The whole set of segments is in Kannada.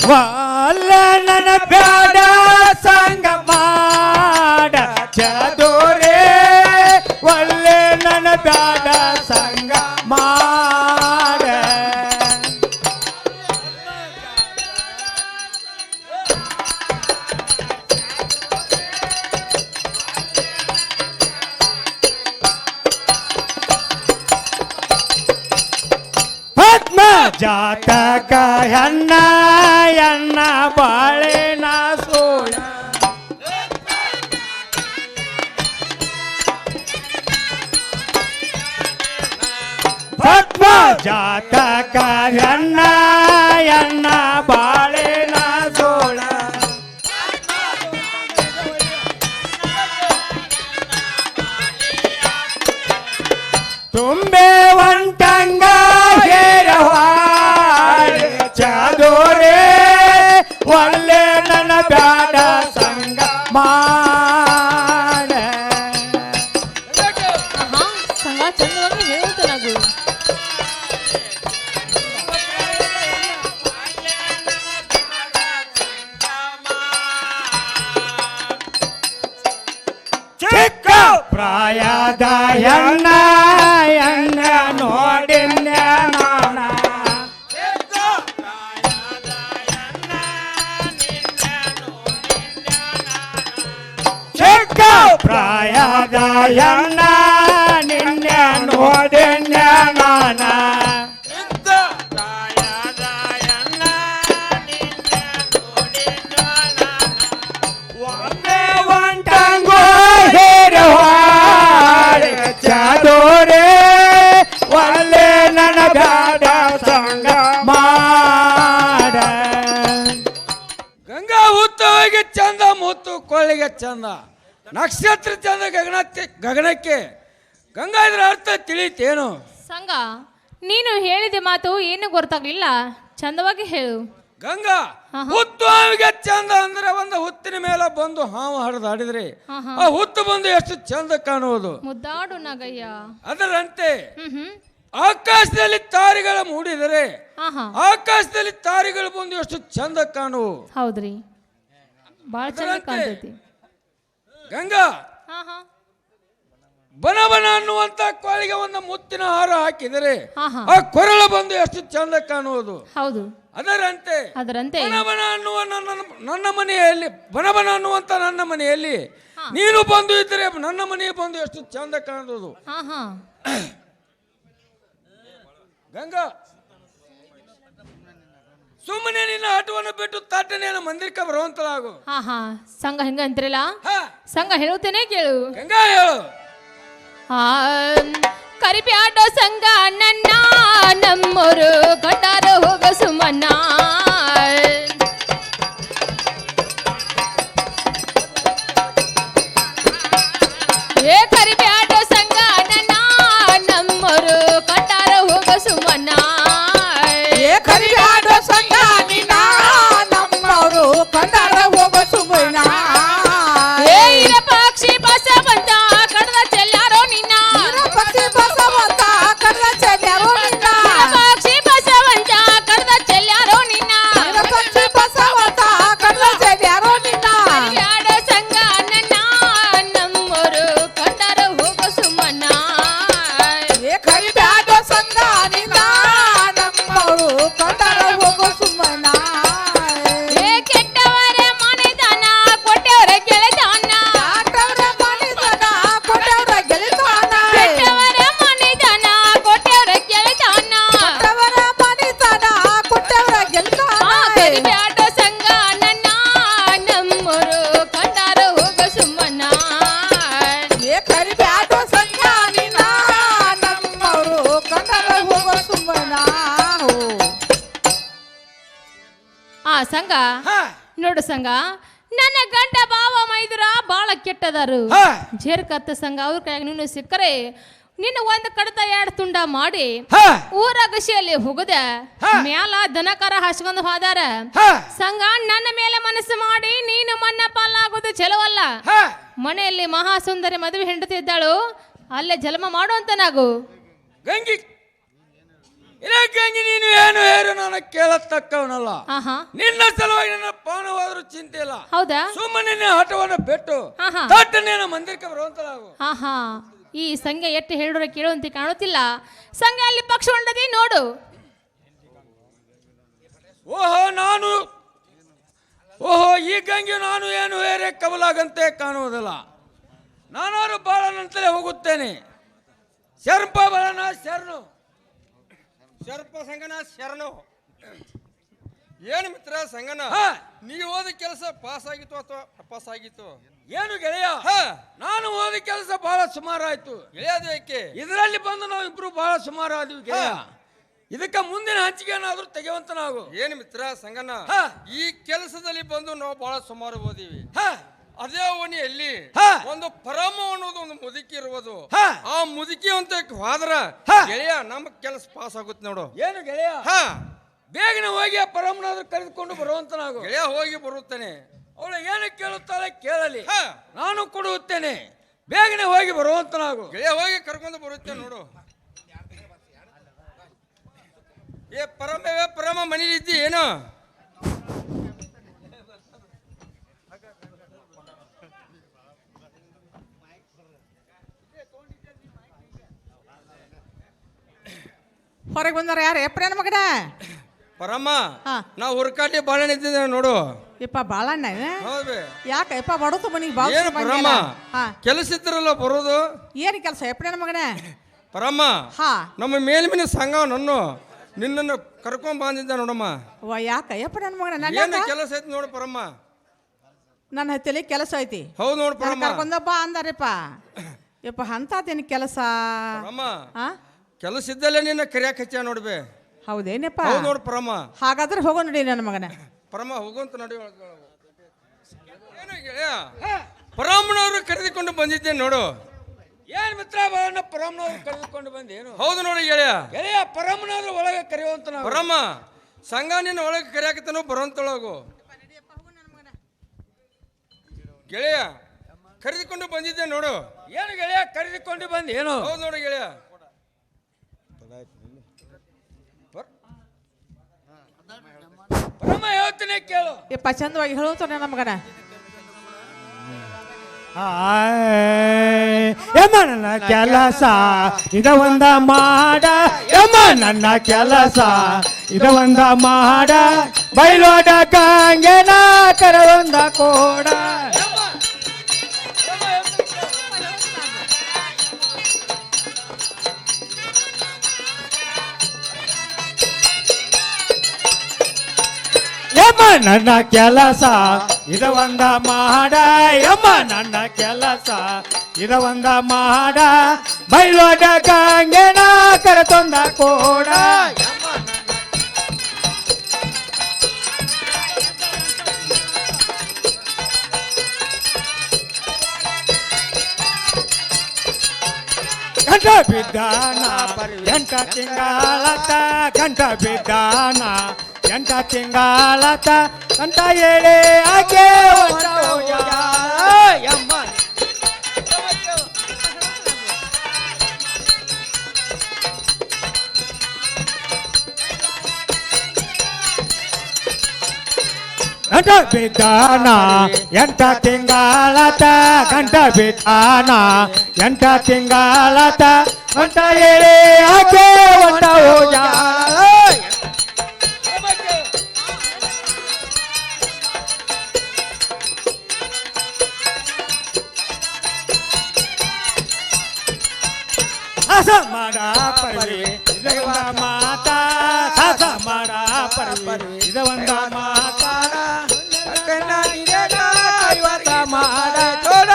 ಒಲ್ಲ ನನ್ನ ಬ್ಯಾಡ ಸಂಗ ಮಾಡ ಚದೋರೆ ಒಲ್ಲೆ ನನ್ನ ಬ್ಯಾಡ ಸಂಗ ಮಾಡ ಪದ್ಮ ಜಾತಕ ಹೆಣ್ಣ ಎಣ್ಣ ಬಾಳೆನ ಸೋಳ ಪದ್ಮ ಜಾತಕ ಹೆಣ್ಣ ಎಣ್ಣ ಬಾಳೆನ ಸೋಳ ತುಂಬೆ ಒಂಟಂಗ ಚದೋರೆ ಒಳ್ಳೆ ನನ್ನ ಬ್ಯಾಡ ಸಂಗ ಮಾಡ ಸಂಗ ಚಂದವಾಗಿ ಹೇಳ್ತ ನಗು ಚಿಕ್ಕ ಪ್ರಾಯದ ಹೆಣ್ಣ ಎಣ್ಣ ನೋಡಿನ್ಯ ನಾನ ಚಿಕ್ಕ ಪ್ರಾಯದ ಹೆಣ್ಣ ನಿನ್ನೆ ನೋಡಿನ್ಯ ನಾನ ಒಂಟಂಗೋ ಹೇರವಾಡಿ ಚದೋರೆ ಒಳ್ಳೆ ನನ್ನ ಬ್ಯಾಡ ಸಂಗ ಮಾಡ ಗಂಗಾ ಹುತ್ತವಾಗಿ ಚಂದ ಮುತ್ತು ಕೊಳ್ಳಿಗೆ ಚಂದ ನಕ್ಷತ್ರ ಚಂದ ಗಗನಕ್ಕೆ ಗಂಗಾ ಇದ್ರ ಅರ್ಥ ತಿಳಿತೇನು ಸಂಗ ನೀನು ಹೇಳಿದ ಮಾತು ಏನು ಗೊತ್ತಾಗ್ಲಿಲ್ಲ ಚಂದವಾಗಿ ಹೇಳು ಗಂಗಾ ಹುತ್ತುವಿಗೆ ಚಂದ ಅಂದ್ರೆ ಒಂದು ಹುತ್ತಿನ ಮೇಲೆ ಬಂದು ಹಾವು ಹರಿದಾಡಿದ್ರೆ ಆ ಹುತ್ತು ಬಂದು ಎಷ್ಟು ಚಂದ ಕಾಣುವುದು ಮುದ್ದಾಡು ನಗಯ್ಯ ಅದರಂತೆ ಆಕಾಶದಲ್ಲಿ ತಾರೆಗಳು ಮೂಡಿದರೆ ಆಕಾಶದಲ್ಲಿ ತಾರೆಗಳು ಬಂದು ಎಷ್ಟು ಚಂದ ಕಾಣುವು ಹೌದ್ರಿ ಬಾಳ ಚಂದ ಕಾಣ್ತೈತಿ ಗಂಗಾ ಬನ ಬನ ಅನ್ನುವಂತ ಕೋಳಿಗೆ ಒಂದು ಮುತ್ತಿನ ಹಾರ ಹಾಕಿದರೆ ಆ ಕೊರಳು ಬಂದು ಎಷ್ಟು ಚಂದ ಕಾಣುವುದು ಹೌದು ಅದರಂತೆ ಬನ ಬನ ಅನ್ನುವ ನನ್ನ ಮನೆಯಲ್ಲಿ ಬನ ಬನ ಅನ್ನುವಂತ ನನ್ನ ಮನೆಯಲ್ಲಿ ನೀನು ಬಂದು ಇದ್ದರೆ ನನ್ನ ಮನೆಗೆ ಬಂದು ಎಷ್ಟು ಚಂದ ಕಾಣುವುದು ಗಂಗಾ ಸುಮ್ಮನೆ ನಿನ್ನ ಆಟವನ್ನು ಬಿಟ್ಟು ತಟ್ಟನೆ ಮಂದಿರಕ್ಕೆ ಬರುವಂತಲಾಗು ಸಂಘ ಹೆಂಗ ಅಂತಿರಲ್ಲ ಸಂಘ ಹೇಳುತ್ತೇನೆ ಕೇಳು ಗಂಗಾ ಹೇಳು ಕರಿಬ್ಯಾಡ ಸಂಘ ನನ್ನ ನಮ್ಮೂರು ಕಟ್ಟಾರ ಹೋಗ ಸುಮನ್ನ ಏ ಕರಿಬ್ಯಾಡ ಸಂಘ ನನ್ನ ನಮ್ಮೂರು ಕಟ್ಟಾರ ಹೋಗ ಸುಮನ್ನ ಏ ಕರಿಬ್ಯಾಡ ಸಂಘ ನಿನ್ನ ನಮ್ಮೂರು ಕಟ್ಟಾರ ಹೋಗ ಸುಮನ್ನ ಏ ಇರ ಪಕ್ಷಿ ಬಸ ಬಂದ ಕಡದ ಚೆಲ್ಲಾರೋ ನಿನ್ನ ಪಕ್ಷಿ ಬಸವಂತ ಕಡದ ಚೆಲ್ಲಾರೋ ನಿನ್ನ ಪಕ್ಷಿ ಬಸವಂತ ಕಡದ ಚೆಲ್ಲಾರೋ ನಿನ್ನ ಪಕ್ಷಿ ಬಸವಂತ ಕಡದ ಚೆಲ್ಲಾರೋ ನಿನ್ನ ಕರಿಬ್ಯಾಡ ಸಂಘ ನನ್ನ ನಮ್ಮೂರು ಕಟ್ಟಾರ ಹೋಗ ಸುಮನ್ನ ಏ ಕರಿಬ್ಯಾಡ ಸಂಘ ನಿನ್ನ ನಮ್ಮೂರು ಕಟ್ಟಾರ ಹೋಗ ಸುಮನ್ನ ಏ ಕೆಟ್ಟವರ ಮನೆತನ ಕೊಟ್ಟವರ ಗೆಳೆತನ ಕೆಟ್ಟವರ ಮನೆತನ ಕೊಟ್ಟವರ ಗೆಳೆತನ ಕೆಟ್ಟವರ ಮನೆತನ ಕೊಟ್ಟವರ ಗೆಳೆತನ ಕೆಟ್ಟವರ ಮನೆತನ ಕೊಟ್ಟವರ ಗೆಳೆತನ ಕರಿಬ್ಯಾಡ ಸಂಘ ನನ್ನ ನಮ್ಮೂರು ಕಟ್ಟಾರ ಹೋಗ ಸುಮನ್ನ ಏ ಕರಿಬ್ಯಾಡ ಸಂಘ ನಿನ್ನ ನಮ್ಮೂರು ಕಟ್ಟಾರ ಹೋಗ ಸುಮನ್ನ ಸಂಘ ನೋಡು ಸಂಘ ನನ್ನ ಗಂಡ ಬಾವ ಮೈದುರ ಬಾಳ ಕೆಟ್ಟದಾರು ಜೇರ್ ಕತ್ತ ಸಂಘ ಅವ್ರ ಕೈಯಾಗ ನೀನು ಸಿಕ್ಕರೆ ನಿನ್ನ ಒಂದ್ ಕಡತ ಎರಡು ತುಂಡ ಮಾಡಿ ಊರ ಗಶಿಯಲ್ಲಿ ಹೋಗದ ಮ್ಯಾಲ ದನಕರ ಹಸ್ಕೊಂಡ್ ಹೋದಾರ ಸಂಘ ನನ್ನ ಮೇಲೆ ಮನಸ್ಸು ಮಾಡಿ ನೀನು ಮನ್ನ ಪಾಲಾಗೋದು ಚಲವಲ್ಲ ಮನೆಯಲ್ಲಿ ಮಹಾ ಸುಂದರಿ ಮದುವೆ ಹೆಂಡತಿ ಇದ್ದಾಳು ಅಲ್ಲೇ ಜನ್ಮ ಮಾಡು ಅಂತ ನಾಗು ಗಂಗಿ ಇದಕ್ಕಾಗಿ ನೀನು ಏನು ಹೇರು ನಾನು ಕೇಳತಕ್ಕವನಲ್ಲ. ಆಹಾ ನಿನ್ನ ಸಲುವಾಗಿ ನನ್ನ ಪಾನವಾದ್ರೂ ಚಿಂತೆ ಇಲ್ಲ. ಹೌದಾ ಸುಮ್ಮನೆ ನಿನ್ನ ಹಠವನ್ನು ಬಿಟ್ಟು ಆಹಾ ತಟ್ಟನೆ ಮಂದಿರಕ್ಕೆ ಬರುವಂತಲಾಗು. ಆಹಾ ಈ ಸಂಘ ಎಟ್ಟು ಹೇಳಿದ್ರೆ ಕೇಳುವಂತೆ ಕಾಣುತ್ತಿಲ್ಲ. ಸಂಘ ಅಲ್ಲಿ ಪಕ್ಷ ಹೊಂಡದಿ ನೋಡು. ಓಹೋ ಈ ಗಂಗೆ ನಾನು ಏನು ಹೇರೆ ಕಬಲಾಗಂತೆ ಕಾಣುವುದಿಲ್ಲ. ನಾನಾರು ಬಾಳನಂತಲೇ ಹೋಗುತ್ತೇನೆ. ಶರ್ಪ ಬಾಳನ ಶರಣು, ಶರ್ಪ ಸಂಗನ ಶರಣು. ಏನು ಮಿತ್ರ ಸಂಗನ, ನೀವು ಓದ ಕೆಲಸ ಪಾಸ್ ಆಗಿತ್ತು ಅಥವಾ ಪಾಸ್ ಆಗಿತ್ತು? ಏನು ಗೆಳೆಯ, ನಾನು ಓದಿ ಕೆಲಸ ಬಹಳ ಸುಮಾರಾಯ್ತು. ಗೆಳೆಯದು ಏಕೆ? ಇದರಲ್ಲಿ ಬಂದು ನಾವು ಇಬ್ರು ಬಹಳ ಸುಮಾರು ಆದ್ವಿ ಗೆಳೆಯ. ಇದಕ್ಕೆ ಮುಂದಿನ ಹಂಚಿಕೆ ಏನಾದ್ರೂ ತೆಗೆಯುವಂತ ನಾವು. ಏನು ಮಿತ್ರ ಸಂಗನ, ಈ ಕೆಲಸದಲ್ಲಿ ಬಂದು ನಾವು ಬಹಳ ಸುಮಾರು ಓದಿವಿ. ಅದೇ ಓಣಿಯಲ್ಲಿ ಒಂದು ಪರಮ ಅನ್ನೋದು ಒಂದು ಮುದುಕಿ ಇರುವುದು. ಆ ಮುದುಕಿ ಅಂತ ಹೋದ್ರ ಗೆಳೆಯ ನಮ್ಮ ಕೆಲಸ ಪಾಸ್ ಆಗುತ್ತೆ ನೋಡು. ಏನು ಗೆಳೆಯ, ಬೇಗನೆ ಹೋಗಿ ಆ ಪರಮನಾದ್ರೂ ಕರೆದುಕೊಂಡು ಬರುವಂತ ನಾವು. ಗೆಳೆಯ ಹೋಗಿ ಬರುತ್ತೇನೆ. ಅವಳು ಏನು ಕೇಳುತ್ತಾಳೆ ಕೇಳಲಿ, ನಾನು ಕೊಡುತ್ತೇನೆ. ಬೇಗನೆ ಹೋಗಿ ಬರುವಂತ ನಾವು. ಗೆಳೆಯ ಹೋಗಿ ಕರ್ಕೊಂಡು ಬರುತ್ತೇನೆ ನೋಡು. ಏ ಪರಮ ಮನೇಲಿದ್ದಿ ಏನು? ಹೊರಗೆ ಬಂದಾರ ಯಾರು? ಎಪ್ರೇನ ಮಗನ ಪರಮ್ಮ, ನಾವು ಹುರ್ಕಾಟಿ ಬಾಳೆಹಣ್ಣು ಇದ್ದಿದ್ದೆ ನೋಡು. ಯಪ್ಪ ಬಾಳಣ್ಣ ಹೌದು. ಯಾಕ ಯಪ್ಪ ಬಡತು ಮನಿಗೆ ಏನು ಪರಮ್ಮ, ಕೆಲಸ ಇದ್ರಲ್ಲ ಬರೋದು? ಏನು ಕೆಲಸ ಎಪ್ರೇನ ಮಗನ? ಪರಮ್ಮ, ನಮ್ಮ ಮೇಲ್ಮಿನ ಸಂಘ ನಿನ್ನನ್ನು ಕರ್ಕೊಂಡ್ ಬಂದಿದ್ದ ನೋಡಮ್ಮ. ಯಾಕ ಯಪ್ಪ ನನ್ನ ಮಗನ? ಏನು ಕೆಲಸ ಐತಿ ನೋಡು ಪರಮ್ಮ. ನನ್ನ ಹತ್ತಲಿ ಕೆಲಸ ಐತಿ. ಹೌದು ನೋಡು ಪರಮ್ಮ. ಕರ್ಕೊಂಡಪ್ಪ ಅಂದಾರಪ್ಪ. ಯಪ್ಪ ಅಂತದೇನು ಕೆಲಸ? ಕೆಲಸ ಇದ್ದಲ್ಲೇ ನಿನ್ನ ಕರಿಯಾಕ ಹಚ್ಚ ನೋಡ್ಬೇ. ಹೌದೇನಪ್ಪ? ಹೌದು ನೋಡು ಪರಮ್ಮ. ಹಾಗಾದ್ರೆ ಹೋಗೋ ನೋಡಿ ನನ್ನ ಮಗನ. ಪರಮ್ಮ ಹೋಗುವಂತ ನಡಿ. ಏನು ಗೆಳೆಯ, ಪರಮ್ಮನವರು ಕರೆದುಕೊಂಡು ಬಂದಿದ್ದೆ ನೋಡು. ಏನ್ ಮಿತ್ರ ಬಾಳಣ್ಣ, ಪರಮನವ್ರು ಕರೆದುಕೊಂಡು ಬಂದೇನು? ಹೌದು ನೋಡಿ ಗೆಳೆಯ. ಗೆಳೆಯ ಪರಮನಾದ್ರೂ ಒಳಗೆ ಕರೆಯುವಂತ ನಾವು. ಪರಮ್ಮ ಸಂಘ ನಿನ್ನ ಒಳಗೆ ಕರಿಯಾಕತ್ತನೋ ಬರುವಂತೊಳಗು. ಗೆಳೆಯ ಕರೆದುಕೊಂಡು ಬಂದಿದ್ದೆ ನೋಡು. ಏನು ಗೆಳೆಯ ಕರೆದುಕೊಂಡು ಬಂದೇನು? ಹೌದು ನೋಡಿ ಗೆಳೆಯ. ಪರಮ ಹೇಳ್ತೀನಿ ಕೇಳು. ಯಪ್ಪ ಚಂದವಾಗಿ ಹೇಳುತ್ತ ನನ್ನ ಮಗನ. ಯಮ್ಮ ನನ್ನ ಕೆಲಸ ಇದ ಒಂದ ಮಾಡ, ಯಮ್ಮ ನನ್ನ ಕೆಲಸ ಇದ ಒಂದ ಮಾಡ, ಬೈಲೋಡ ಕಾಂಗೆನ ಕರ ಒಂದ ಕೋಡ. ಯಮ್ಮ ನನ್ನ ಕೆಲಸ ಇದ ಒಂದ ಮಾಡ, ಯಮ್ಮ ನನ್ನ ಕೆಲಸ ಇದ ಒಂದ ಮಾಡ, ಬೈಲೋಡ ಗಂಗೆನ ಕರೆತೊಂದ ಕೋಡ. ಗಂಟ ಬಿದ್ದಾನ ಎಂಟ ತಿಂಗಳತ, ಗಂಟ ಬಿದ್ದಾನ ಎಂಟ ತಿಂಗಳತ, ಅಂತ ಹೇಳಿ ಆಕೆ ಯಮ್ಮ. ಗಂಟ ಬಿದ್ದಾನ ಎಂಟ ತಿಂಗಳತ, ಗಂಟ ಬಿದ್ದಾನ ಎಂಟ ತಿಂಗಳತ, ಅಂತ ಹೇಳಿ ಆಕೆ ಹೊಂಟ ಹೋಗ್ಯ. ಸಾಸ ಮಾಡ ಪರ್ವಿ ಇದ ಒಂದ ಮಾತ, ಸಾಸ ಮಾಡ ಪರ್ವಿ ಇದ ಒಂದ ಮಾತ, ಮಾಡ ತೋಡ.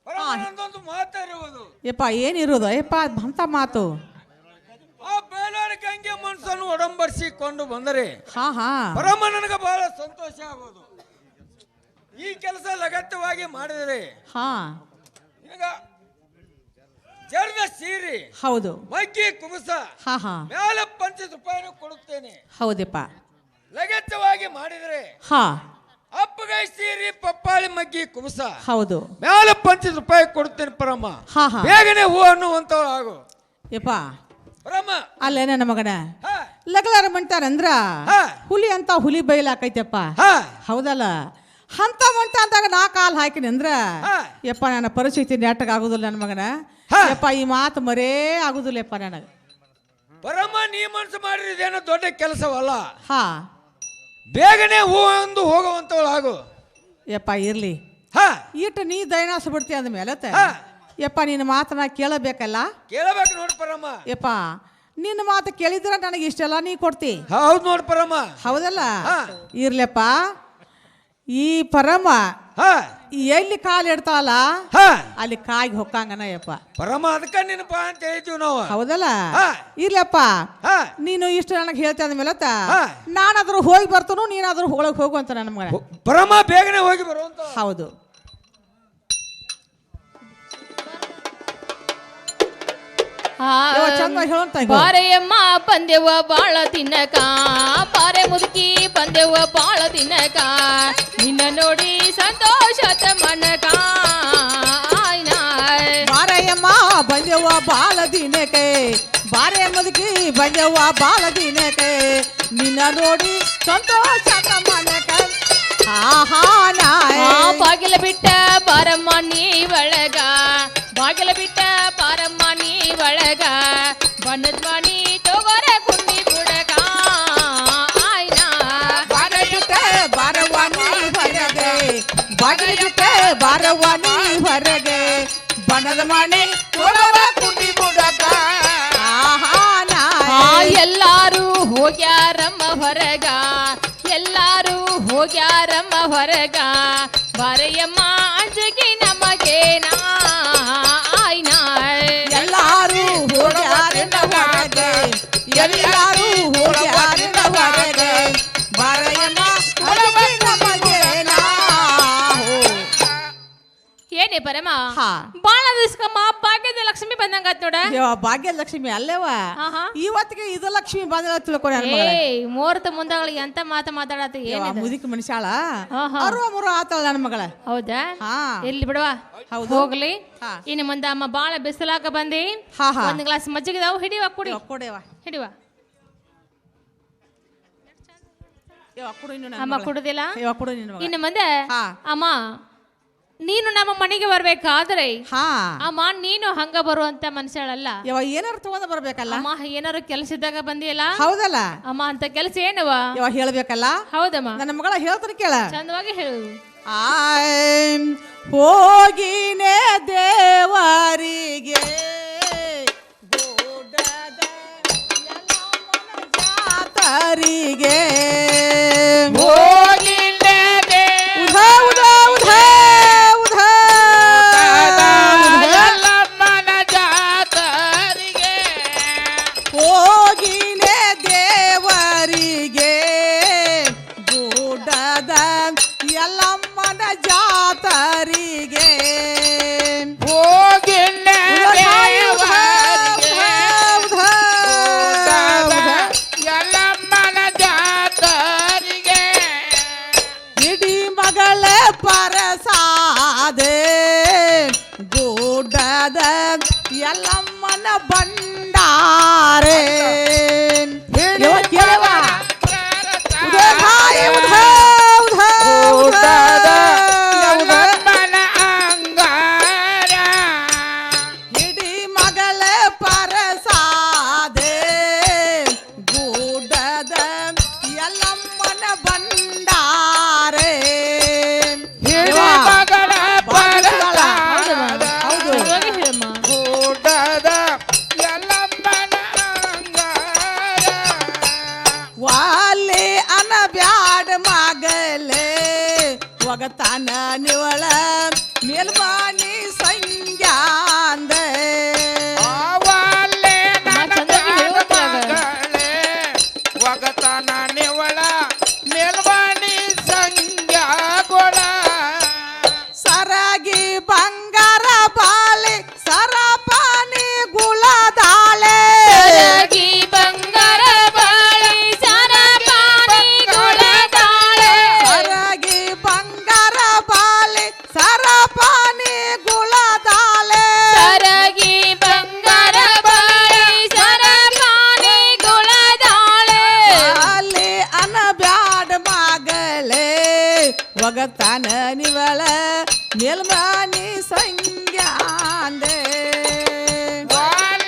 ಪರಮನಂದೊಂದು ಮಾತಾಡುವುದು. ಯಪ್ಪ ಏನಿರೋದು ಯಪ್ಪ ಅಂತ ಮಾತು? ಆ ಬೇಲಾರ ಗಂಗೆ ಮನಸ್ಸನ್ನು ಒಡಂಬಡಿಸಿಕೊಂಡು ಬಂದರೆ ಹಾ ಪರಮ ನನಗೆ ಬಹಳ ಸಂತೋಷ ಆಗೋದು. ಈ ಕೆಲಸ ಲಗತ್ತವಾಗಿ ಮಾಡಿದರೆ ಹಾ ಈಗ ಜರ್ದ ಸೀರೆ ಹೌದು ಮಗ್ಗಿ ಕುಬಸ ಹಾ ಹಾ ಮೇಲೆ 25 ರೂಪಾಯಿ ಕೊಡುತ್ತೇನೆ. ಹೌದಪ್ಪ ಲಗತ್ತವಾಗಿ ಮಾಡಿದರೆ ಹಾ ಅಪ್ಪಗೈ ಸೀರೆ ಪಪ್ಪಾಳಿ ಮಗ್ಗಿ ಕುಬಸ ಹೌದು ಮೇಲೆ 25 ರೂಪಾಯಿ ಕೊಡುತ್ತೇನೆ ಪರಮ್ಮ. ಹಾ ಹಾ ಬೇಗನೆ ಹೂ ಅನ್ನುವಂತವ್ರು ಆಗು ಯಪ್ಪ ಪರಮ್ಮ. ಅಲ್ಲೇ ನನ್ನ ಮಗನ ಹಾ ಲಗಲಾರ ಮಂಟಾರಂದ್ರ ಹಾ. ಹುಲಿ ಅಂತ ಹುಲಿ ಬೈಲಾಕೈತಪ್ಪ ಹಾ ಹೌದಲ್ಲ ಅಂತ ಮಂಟ ಅಂದಾಗ ನಾ ಕಾಲ್ ಹಾಕಿನಿ ಅಂದ್ರ ಹಾ. ಯಪ್ಪ ನನ್ನ ಪರಿಸ್ಥಿತಿ ನೆಟ್ಟಗೆ ಆಗುದಿಲ್ಲ ನನ್ನ ಮಗನ ಹಾ. ಯಪ್ಪ ಈ ಮಾತು ಮರೇ ಆಗುದಿಲ್ಲಪ್ಪ ನನಗೆ ಪರಮ್ಮ ನೀ ಮನಸ್ಸು ಮಾಡಿದೇನೋ ದೊಡ್ಡ ಕೆಲಸವಲ್ಲ. ಹಾ ಬೇಗನೆ ಹೂ ಅಂದು ಹೋಗುವಂತವಳು ಆಗು. ಯಪ್ಪ ಇರ್ಲಿ ಹಾ ಇಟ್ಟು ನೀ ದಯನಾಸ ಬಿಡ್ತಿ ಅಂದ ಮೇಲೆ ಹಾ. ಯಪ್ಪ ನಿನ್ನ ಮಾತನ್ನ ಕೇಳಬೇಕಲ್ಲ ಕೇಳಬೇಕು ನೋಡಿ ಪರಮ್ಮ. ಯಪ್ಪ ನಿನ್ನ ಮಾತು ಕೇಳಿದ್ರ ನನಗೆ ಇಷ್ಟೆಲ್ಲ ನೀ ಕೊಡ್ತಿ ಹೌದು ನೋಡಿ ಪರಮ್ಮ. ಹೌದಲ್ಲ ಹಾ. ಇರ್ಲಪ್ಪ ಈ ಪರಮ ಹಾ ಎಲ್ಲಿ ಕಾಲು ಇಡ್ತಾವಲ್ಲ ಹಾ ಅಲ್ಲಿ ಕಾಗಿ ಹೊಕ್ಕಂಗನ ಯಪ್ಪ ಪರಮ್ಮ ಅದಕ್ಕ ನೆನಪ ಅಂತ ಹೇಳ್ತೀವಿ ನಾವು. ಹೌದಲ್ಲ ಹಾ. ಇರ್ಲಪ್ಪ ಹಾ ನೀನು ಇಷ್ಟು ನನಗೆ ಹೇಳ್ತಾ ಅಂದ್ಮೇಲೆ ಹಾ. ನಾನಾದ್ರೂ ಹೋಗಿ ಬರ್ತನು ನೀನಾದ್ರೂ ಒಳಗೆ ಹೋಗು ಅಂತ ನನ್ನ ಮಗ ಪರಮ್ಮ ಬೇಗನೆ ಹೋಗಿ ಬರುವಂತ. ಹೌದು ಚಂದ ಹೇಳುವಂತ ಬಾರೆಯಮ್ಮ ಬಂದೆವ ಬಾಳ ತಿನ್ನಕ ಬಾರೆ ಮುದುಕಿ ಬಂದೆವ ಬಾಳ ತಿನ್ನಕ ನಿನ್ನ ನೋಡಿ ಸಂತೋಷದ ಮನಕ ಬಾರಯ್ಯಮ್ಮ ಬಂದೆವ್ವ ಬಾಳ ದಿನಕ್ಕೆ ಬಾರೆ ಮುದುಕಿ ಬಂದೆವ್ವ ಬಾಳ ದಿನಕ್ಕೆ ನಿನ್ನ ನೋಡಿ ಸಂತೋಷ ಮನಕ ಆಹಾ ನಾಯ ಬಾಗಿಲ ಬಿಟ್ಟ ಬಾರಮ್ಮ ನೀ ಒಳಗ ಬಾಗಿಲ ಬಿಟ್ಟ ಬಾರಮ್ಮ ನೀ ಒಳಗ ಬಣ್ಣದ ಮಣಿ ತಗೋರ ಕುಂಡಿ ಬುಡಕ ಬಾರವ್ವ ನೀ ಹೊರಗೆ ಬಾಗಿಲ ಬಿಟ್ಟ ಬಾರವ್ವ ನೀ ಹೊರಗೆ ಬಣ್ಣದ ಮಣಿ ಕುಂಡಿ ಬುಡಕ ಆಹಾ ನಾಯ ಎಲ್ಲಾರು ಹೋಗ್ಯಾರಮ್ಮ ಹೊರಗ ಎಲ್ಲಾರು ಹೋಗ್ಯಾರಮ್ಮ ಹೊರಗ ಬಾರಯ್ಯಮ್ಮ ಅಂಜಿಗೆ ನಮಗೇನಾ ಎಲ್ಲಾರು ಹೋಗ್ಯಾರನ್ನ ಹೊರಗೆ ಎಲ್ಲಾರು ಹೋಗ್ಯಾರನ್ನ ಹೊರಗೆ ಬಾರಯ್ಯಮ್ಮ ಒಳಗೆ ನಮಗೇನಾ ಏನೇ ಪರಮ ಹಾ. ಬಾಳ ದಿವ್ಸಕ್ಕಮ್ಮ ಭಾಗ್ಯದ ಲಕ್ಷ್ಮಿ ಬಂದಂಗಾತ್ ನೋಡ ಭಾಗ್ಯಲಕ್ಷ್ಮಿ ಅಲ್ಲೇವ ಆಹಾ. ಇವತ್ತಿಗೆ ಇದು ಲಕ್ಷ್ಮಿ ಬಂದ ತಿಳ್ಕೊಳ ಮುಹೂರ್ತ ಮುಂದಾಗಳಿಗೆ ಎಂತ ಮಾತು ಮಾತಾಡತ್ತ ಏನಿದೆ ಮುದುಕಿ ಮನುಷ್ಯಾಳ ಆಹಾ. 63 ಆತಳ ನನ್ನ ಮಗಳ ಹೌದಾ ಹಾ ಎಲ್ಲಿ ಬಿಡವಾ ಹೌದು. ಹೋಗ್ಲಿ ಹಾ. ಇನ್ನು ಮುಂದೆ ಅಮ್ಮ ಬಾಳ ಬಿಸಿಲಾಕ ಬಂದಿ ಹಾ, ಹಾ. ಒಂದ್ ಗ್ಲಾಸ್ ಮಜ್ಜಿಗೆ ಹಿಡಿವ ಕುಡಿ ಕೊಡೇವ ಹಿಡಿವ ಕೊಡು ಇನ್ನು ನನ್ನ ಅಮ್ಮ ಮಗಳ. ಕುಡುದಿಲ್ಲ ಯವ್ವ, ಕೊಡು ನಿನ್ನ ಮಗಳ. ಇನ್ನು ಮುಂದೆ ಹಾ. ಅಮ್ಮ ನೀನು ನಮ್ಮ ಮನೆಗೆ ಬರ್ಬೇಕಾದ್ರೆ ಹಾ ಅಮ್ಮ ನೀನು ಹಂಗ ಬರುವಂತ ಮನುಷ್ಯಳಲ್ಲ ಯವ್ವ ಏನಾರು ತಗೊಂಡ ಬರ್ಬೇಕಲ್ಲ ಅಮ್ಮ ಏನಾರು ಕೆಲಸ ಇದ್ದಾಗ ಬಂದಿಯಲ್ಲ ಹೌದಲ್ಲ ಅಮ್ಮ ಅಂತ ಕೆಲಸ ಏನವ ಯವ್ವ ಹೇಳ್ಬೇಕಲ್ಲ ಹೌದಮ್ಮ ನನ್ನ ಮಗಳ ಹೇಳ್ತಾನೆ ಕೇಳ ಚಂದವಾಗಿ ಹೇಳು ಹೋಗಿನೇ ದೇವರಿಗೆ ಗುಡ್ಡದ ಯಲ್ಲಮ್ಮನ ಜಾತರಿಗೆ ಉಧಾ ಉಧಾ ಉಧಾ ಉಧಾ ಹೋಗಿನೇ ದೇವರಿಗೆ ಗುಡ್ಡದ ಯಲ್ಲಮ್ಮನ ಜಾತರಿಗೆ ಇಡೀ ಮಗಳ ಪರಸಾದೆ ಗುಡ್ಡದ ಯಲ್ಲಮ್ಮನ ಬಂಡಾರೆ ಯವ್ವ ಕೇಳವ್ವ. ಉಧಾ ಹಾಯ್ ಉಧಾ ಉಧಾ ಉಧಾ ಉಧಾ. ಇಡೀ ಮಗಳ ಪರಸಾದೆ ಗುಡ್ಡದ ಯಲ್ಲಮ್ಮನ ಬಂಡಾರೆ ಯವ್ವ, ಬಾಗಿಲಲ್ಲ. ಹೌದು ಚಂದವಾಗಿ ಹೇಳಮ್ಮ ವಾಲೆ ಅನಬ್ಯಾಡ ಮಗಲೇ ಒಗತಾನ ನಿವಳ ಮೇಲ್ಬಾನಿ ಸಂಗ್ಯಾಂದ ಚಂದವಾಗಿ ಹೇಳುತ್ತಾಗ ಸರಗಿ ಬಂಗಾರ ಬಾಲಿ ಸರಪಾನಿ ಗುಳ ಮಗಳ ಮೇಲ್ಮಾನಿ ಸಂಗ್ಯಾಂದೆ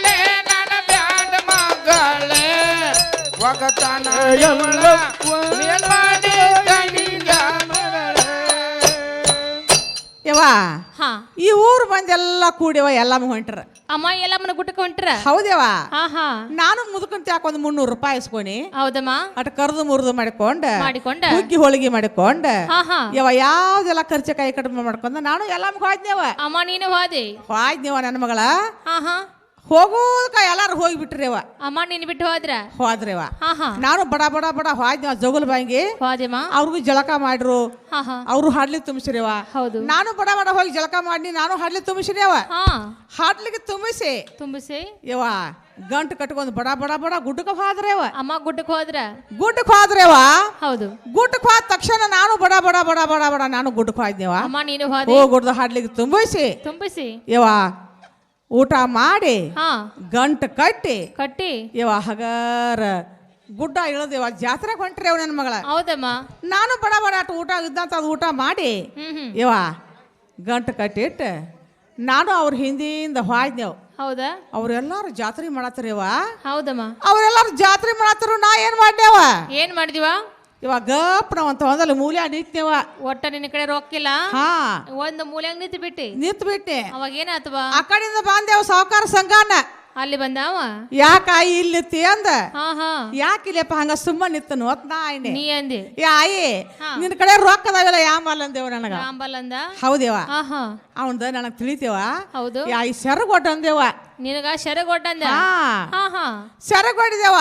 ನನ್ನ ಬ್ಯಾಡ ಮಗಳೇ ಒಗತನ ಮೇಲ್ಮಾಡಿ ತಂಗ್ಯ ಯವ್ವ ಹಾ ಈ ಊರು ಬಂದೆಲ್ಲ ಕೂಡಿವ ಎಲ್ಲಮ್ಮ ಹೊಂಟ್ರ ಅಮ್ಮ ಎಲ್ಲಮ್ಮನ ಗುಟ್ಟಕ್ಕೆ ಹೊಂಟ್ರ ಹೌದೇವ ಹಾ ಹಾ ನಾನು ಮುದುಕಂತ ಯಾಕೊಂದು 300 ರೂಪಾಯಿ ಇಸ್ಕೊನಿ ಹೌದಮ್ಮ ಅಟ್ ಕರ್ದು ಮುರಿದು ಮಾಡಿಕೊಂಡ ಮಾಡಿಕೊಂಡ ಹುಗ್ಗಿ ಹೋಳಿಗೆ ಮಾಡಿಕೊಂಡ ಹಾ ಹಾ ಯವ ಯಾವ್ದೆಲ್ಲ ಖರ್ಚು ಕೈ ಕಡಿಮೆ ಮಾಡ್ಕೊಂಡ ನಾನು ಎಲ್ಲಮ್ಮ ಹೋದ್ನೇವ ಅಮ್ಮ ನೀನು ಹೋದೆ ಹೋದ್ನೇವ ನನ್ನ ಮಗಳ ಹಾ ಹಾ ಹೋಗೋದಕ್ಕ ಎಲ್ಲಾರು ಹೋಗಿಬಿಟ್ರಿವ ಅಮ್ಮ ನೀನು ಬಿಟ್ಟು ಹೋದ್ರ ಹೋದ್ರಿವ ಹಾ ಹಾ ನಾನು ಬಡ ಬಡ ಬಡ ಹೋದ್ನೇವ ಜೋಗುಲ್ ಬಾಯಿಗೆ ಹೋದೆಮ್ಮ ಅವ್ರಿಗೂ ಜಳಕ ಮಾಡ್ರು ಹಾ ಹಾ ಅವ್ರು ಹಾಡ್ಲಿ ತುಂಬಿಸಿರಿವ ಹೌದು ನಾನು ಬಡ ಬಡ ಹೋಗಿ ಜಳಕ ಮಾಡಿ ನಾನು ಹಾಡ್ಲಿ ತುಂಬಿಸಿರಿವ ಹಾ ಹಾಡ್ಲಿಕ್ಕೆ ತುಂಬಿಸಿ ತುಂಬಿಸಿ ಯವ ಗಂಟು ಕಟ್ಕೊಂಡು ಬಡ ಬಡ ಬಡ ಗುಡ್ಡಕ್ಕೆ ಹೋದ್ರೇವ ಅಮ್ಮ ಗುಡ್ಡಕ್ಕೆ ಹೋದ್ರ ಗುಡ್ಡಕ್ಕೆ ಹೋದ್ರೇವ ಹೌದು ಗುಡ್ಡಕ್ಕೆ ಹೋದ ತಕ್ಷಣ ನಾನು ಬಡ ಬಡ ಬಡ ಬಡ ಬಡ ನಾನು ಗುಡ್ಡಕ್ಕೆ ಹೋದ್ನೇವ ಅಮ್ಮ ನೀನು ಹೋದೆ ಓ ಗುಡ್ಡ ಹಾಡ್ಲಿಕ್ಕೆ ತುಂಬಿಸಿ ತುಂಬಿಸಿ ಯವ ಊಟ ಮಾಡಿ ಹಾ ಗಂಟು ಕಟ್ಟಿ ಕಟ್ಟಿ ಯವ ಹಗಾರ ಗುಡ್ಡ ಇಳದೇವ ಜಾತ್ರೆಗೆ ಹೊಂಟ್ರೇವ ನನ್ನ ಮಗಳ ಹೌದಮ್ಮ ನಾನು ಬಡ ಬಡ ಅಟ್ ಊಟ ಇದ್ದಂತ ಅದು ಊಟ ಮಾಡಿ ಹ್ಮ್ ಯವ ಗಂಟು ಕಟ್ಟಿಟ್ಟು ನಾನು ಅವ್ರ ಹಿಂದಿಂದ ಹೋದ್ನೇವ್ ಹೌದಾ ಅವ್ರೆಲ್ಲಾರು ಜಾತ್ರೆ ಮಾಡತ್ತಾರವ ಹೌದಮ್ಮ ಅವ್ರೆಲ್ಲಾರು ಜಾತ್ರೆ ಮಾಡತ್ತಾರ ನಾ ಏನ್ ಮಾಡ್ದೇವ ಏನ್ ಮಾಡಿದಿವ ಇವಾಗ ಗಪ್ನ ಅಂತ ಒಂದಲ್ಲಿ ಮೂಲೆ ನಿಂತೇವ ಒಟ್ಟ ನಿನ್ನ ಕಡೆ ರೊಕ್ಕಿಲ್ಲ ಹಾ ಒಂದು ಮೂಲ್ಯಾಗ ನಿಂತು ಬಿಟ್ಟಿ ನಿಂತ್ ಬಿಟ್ಟೆ ಅವಾಗ ಏನಾತವ ಆ ಕಡೆಯಿಂದ ಬಂದೇವ್ ಸಾವುಕಾರ ಸಂಘನ ಅಲ್ಲಿ ಬಂದಾವ ಯಾಕ ಆಯಿ ಇಲ್ಲಿ ನಿತ್ತಿ ಅಂದ ಹಾ ಹಾ ಯಾಕೆ ಇಲ್ಲಪ್ಪ ಹಂಗ ಸುಮ್ಮ ನಿತ್ತನು ಅತ್ ನಾ ಆಯ್ನೆ ನೀ ಅಂದಿ ಏ ಆಯಿ ನಿನ್ ಕಡೆ ರೊಕ್ಕ ಅದಾವೆಲ್ಲ ಯಾಂಬಲ್ ಅಂದೇವ ನನಗ ರಾಂಬಲ್ ಅಂದ ಹೌದೇವ ಹಾ ಹಾ ಅವಂದ ನನಗ್ ತಿಳಿತೇವ ಹೌದು ಆಯಿ ಸೆರಗೊಟ್ಟ ಅಂದೇವ ನಿನಗ ಶರಗೊಡ್ಡಂದ ಹಾ ಹಾ ಹಾ ಸೆರಗೊಡ್ಡಿದೇವ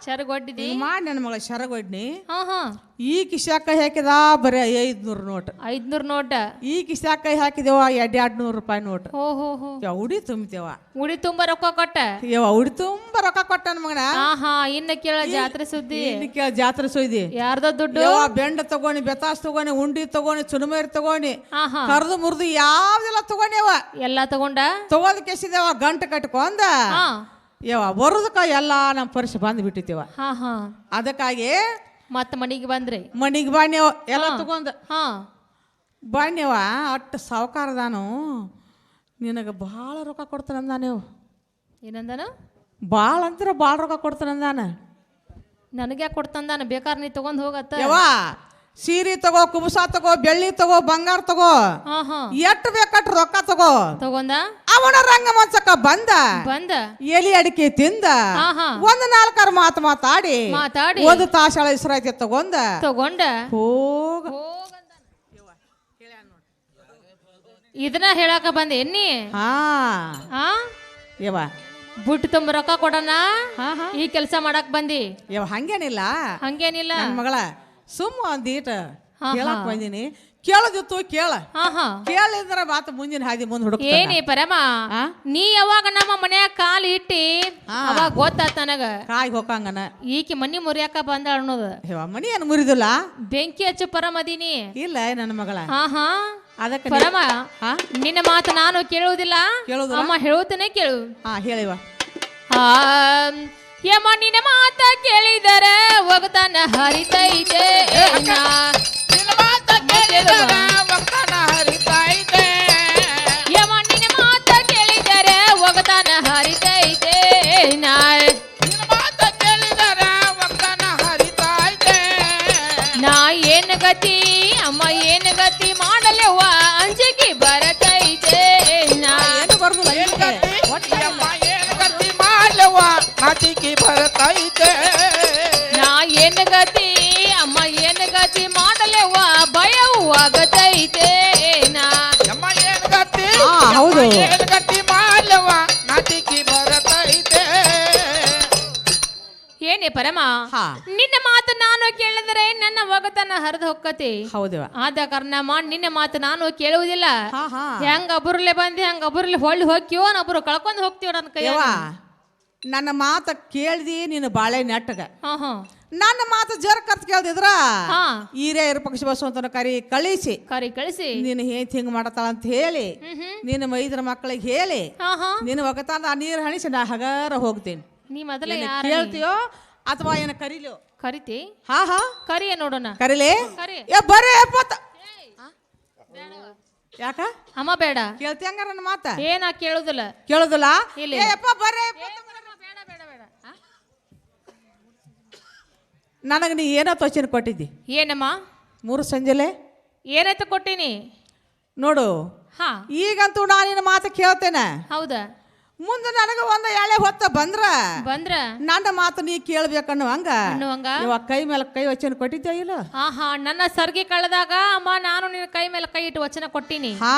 ಶರಗೊಡ್ಡಿದಿ ಮಾಡಿ ನನ್ನ ಮಗಳ ಶರಗೊಡ್ನಿ ಹಾ ಹಾ ಈ ಕಿಶ್ಯಾಕ ಹಾಕಿದ ಬರೀ 500 ನೋಟ್ 500 ನೋಟ ಈ ಕಿಶ್ಯಾಕ ಹಾಕಿದೇವ 200 ರೂಪಾಯಿ ನೋಟ್ ಹೋ ಹೋ ಹೋ ಉಡಿ ತುಂಬ್ತೇವ ಉಡಿ ತುಂಬಾ ರೊಕ್ಕ ಕೊಟ್ಟ ಯವ ಉಡಿ ತುಂಬಾ ರೊಕ್ಕ ಕೊಟ್ಟ ನನ್ನ ಮಗನ ಹಾ ಹಾ ಇನ್ನ ಕೇಳ ಜಾತ್ರೆ ಸುದ್ದಿ ಇದಕ್ಕೆ ಜಾತ್ರೆ ಸುಯ್ದಿ ಯಾರ್ದ ದುಡ್ಡು ಯವ ಬೆಂಡ ತಗೋಣಿ ಬೆತಾಸ್ ತಗೋಣಿ ಉಂಡಿ ತಗೋಣಿ ಚುನುಮೇರಿ ತಗೋಣಿ ಹಾ ಹಾ ಕರ್ದು ಮುರಿದು ಯಾವ್ದೆಲ್ಲ ತಗೊಂಡೇವ ಎಲ್ಲಾ ತಗೊಂಡ ತಗೋದ್ ಕೆಸಿದೇವ ಗಂಟು ಕಟ್ಕೊಂಡ ಹಾ ಯವ ಬರೋದಕ್ಕ ಎಲ್ಲ ನಮ್ಮ ಪರಿಸರ ಬಂದು ಬಿಟ್ಟಿದ್ದೇವ ಹಾ ಹಾ ಅದಕ್ಕಾಗಿ ಮತ್ತ ಮನಿಗೆ ಬಂದ್ರಿ ಮನಿಗೆ ಬಾಣ್ಯವ ಎಲ್ಲ ತಗೊಂಡ ಹಾ ಬಾಣ್ಯವ ಅಟ್ಟು ಸಾವುಕಾರದಾನು ನಿನಗೆ ಭಾಳ ರೊಕ್ಕ ಕೊಡ್ತಾನಂದಾನೇವು ಏನಂದನ ಭಾಳ ಅಂತೀರ ಭಾಳ ರೊಕ್ಕ ಕೊಡ್ತಾನಂದಾನ ನನಗೆ ಕೊಡ್ತಂದಾನ ಬೇಕಾರ್ ನೀ ತಗೊಂಡ್ ಹೋಗತ್ತ ಯವ್ವ ಸೀರೆ ತಗೋ ಕುಬುಸ ತಗೋ ಬೆಳ್ಳಿ ತಗೋ ಬಂಗಾರ ತಗೋ ಹಾ ಹಾ ಎಟ್ಟು ಬೇಕಟ್ಟು ರೊಕ್ಕ ತಗೋ ತಗೊಂಡ ಅವನ ರಂಗಮಂಚಕ್ಕ ಬಂದ ಬಂದ ಎಲಿ ಅಡಿಕೆ ತಿಂದ ಹಾ ಹಾ ಒಂದು 4 ಮಾತು ಮಾತಾಡಿ ಮಾತಾಡಿ ಒಂದು ತಾಸಳ ಇಸ್ರಾಯ್ತಿ ತಗೊಂಡ ತಗೊಂಡ ಹೋಗ ಇದನ್ನ ಹೇಳಾಕ ಬಂದೆ ಎನ್ನಿ ಹಾ ಹಾ ಯವ್ವ ಬುಟ್ಟು ತುಂಬ ರೊಕ್ಕ ಕೊಡಣ ಹಾ ಹಾ ಈ ಕೆಲಸ ಮಾಡಕ್ ಬಂದಿ ಯವ್ವ ಹಂಗೇನಿಲ್ಲ ಹಂಗೇನಿಲ್ಲ ನನ್ನ ಮಗಳ ಸುಮ್ಮ ಒಂದೀಟ ಹಾ, ಕೇಳಕ್ ಬಂದಿನಿ ಕೇಳದಿತ್ತು ಕೇಳ ಹಾ ಹಾ ಕೇಳಿದ್ರ ಮಾತು ಮುಂದಿನ ಹಾದಿ ಮುಂದೆ ಹುಡುಕ ಏನೇ ಪರಮ ಆ? ನೀ ಯಾವಾಗ ನಮ್ಮ ಮನ್ಯಾಗ ಕಾಲು ಇಟ್ಟಿ ಹಾ. ಅವಾಗ ಗೊತ್ತಾತ ನನಗ ಕಾಯಿ ಹೋಗಂಗನ ಈಕಿ ಮನಿ ಮುರಿಯಾಕ ಬಂದಾಳ ಅನ್ನೋದು ಯವ್ವ ಮನಿ ಏನು ಮುರಿದಿಲ್ಲ ಬೆಂಕಿ ಹಚ್ಚು ಪರಮದೀನಿ ಇಲ್ಲ ನನ್ನ ಮಗಳ ಹಾ ಹಾ ಅದಕ್ಕೆ ಪರಮ ಹಾ ನಿನ್ನ ಮಾತು ನಾನು ಕೇಳುವುದಿಲ್ಲ ಕೇಳುವುದಿಲ್ಲ? ಅಮ್ಮ ಹೇಳುತ್ತೇನೆ ಕೇಳು ಹಾ ಹೇಳಿವ ಆ ಯಮ್ಮ ನಿನ್ನ ಮಾತ ಕೇಳಿದರೆ ಒಗತನ ಹರಿತೈತೆ ನಾ. ಯಮ್ಮ ನಿನ್ನ ಮಾತ ಕೇಳಿದರೆ ಒಗತನ ಹರಿತೈತೆ ನಾ. ನಾ ಏನ್ ಗತಿ ಅಮ್ಮ ಏನ್ ಗತಿ ಮಾಡಲೆವ್ವ ಅಂಜಿಕೆ ಬರತೈತೆ ನಾ. ಏನು ಬರ್ದಿಲ್ಲ ನಾಚಿಕೆ ಬರತೈತೆ ನಾ ಏನ್ ಗತಿ ಅಮ್ಮ ಏನ್ ಗತಿ ಮಾಡಲೆವ್ವ ಭಯವು ಆಗತೈತೆ ನಾ. ಅಮ್ಮ ಏನ್ ಗತಿ ಹಾ, ಹೌದು. ಏನ್ ಗತಿ ಮಾಡ್ಲವ ನಾಚಿಕೆ ಬರತೈತೆ ಏನೇ ಪರಮ ಹಾ. ನಿನ್ನ ಮಾತು ನಾನು ಕೇಳಿದರೆ ನನ್ನ ಒಗತನ ಹರಿದು ಹೊಕ್ಕತಿ ಹೌದವ ಆದ ಕಾರಣ ನಿನ್ನ ಮಾತು ನಾನು ಕೇಳುವುದಿಲ್ಲ ಹಾ ಹಾ ಹೆಂಗ ಅಬುರ್ಲೆ ಬಂದಿ ಹಂಗ ಅಬುರ್ಲೆ ಹೊಳ್ಳಿ ಹೋಗ್ತೀವೋ ನೊಬ್ರು ಕಳ್ಕೊಂಡು ಹೋಗ್ತೀವ ನನ್ನ ಕೈ ಯವ್ವ ನನ್ನ ಮಾತ ಕೇಳ್ದಿ ನೀನು ಬಾಳೆ ನೆಟ್ಟಗ ಹಾ ಹಾ ನನ್ನ ಮಾತು ಜರ್ ಕರ್ತ್ ಕೇಳ್ದಿದ್ರ ಹಾ ಹಿರಿಯರು ಪಕ್ಷ ಬಸವಂತನ ಕಳಿಸಿ ಕರಿ ಕಳಿಸಿ ನೀನು ಹೇಂತ ಹಿಂಗ್ ಮಾಡತಾಳ ಅಂತ ಹೇಳಿ ನಿನ್ನ ಮೈದ್ರ ಮಕ್ಕಳಿಗೆ ಹೇಳಿ ಹಾ ಹಾ ನೀನು ಒಗತಾನ ನೀರು ಹಣಿಸಿ ನಾ ಹಗಾರ ಹೋಗ್ತೀನಿ ನೀ ಮೊದಲ ಏನ್ ಯಾರ ಕೇಳ್ತೀಯೋ ಅಥವಾ ಏನ ಕರೀಲಿಯೋ ಕರಿತಿ ಹಾ ಹಾ ಕರಿಯ ನೋಡೋಣ ಕರೀಲಿ ಕರಿ ಏ ಬರ್ರಿ ಪತ್ತ ಯಾಕ ಅಮ್ಮ ಬೇಡ. ಕೇಳ್ತಿ ಹಂಗಾರ ನನ್ನ ಮಾತ ಏನ ಕೇಳುದಿಲ್ಲ. ಕೇಳುದಿಲ್ಲ ಇಲ್ಲ. ಏಯಪ್ಪ ಬರ್ರೆ ಬೇಡ ಬೇಡ ಬೇಡ. ನನಗೆ ನೀ ಏನೋ ತೋಚಿನ ಕೊಟ್ಟಿದ್ದಿ ಏನಮ್ಮ? 3 ಸಂಜೆಲೆ ಏನಂತ ಕೊಟ್ಟಿನಿ ನೋಡು. ಹಾ ಈಗಂತೂ ನಾನಿನ ಮಾತು ಕೇಳ್ತೇನೆ. ಹೌದಾ? ಮುಂದೆ ನನಗೆ ಒಂದು ಎಳೆ ಹೊತ್ತ ಬಂದ್ರ ನನ್ನ ಮಾತು ನೀ ಕೇಳ್ಬೇಕನ್ನು ಹಂಗ ಇವಾಗ ಕೈ ಮೇಲೆ ಕೈ ವಚನ ಕೊಟ್ಟಿದ್ದೆ ಇಲ್ಲ? ಹಾ ನನ್ನ ಸರ್ಗಿ ಕಳೆದಾಗ ಅಮ್ಮ ನಾನು ನಿನ್ನ ಕೈ ಮೇಲೆ ಕೈ ಇಟ್ಟು ವಚನ ಕೊಟ್ಟಿನಿ. ಹಾ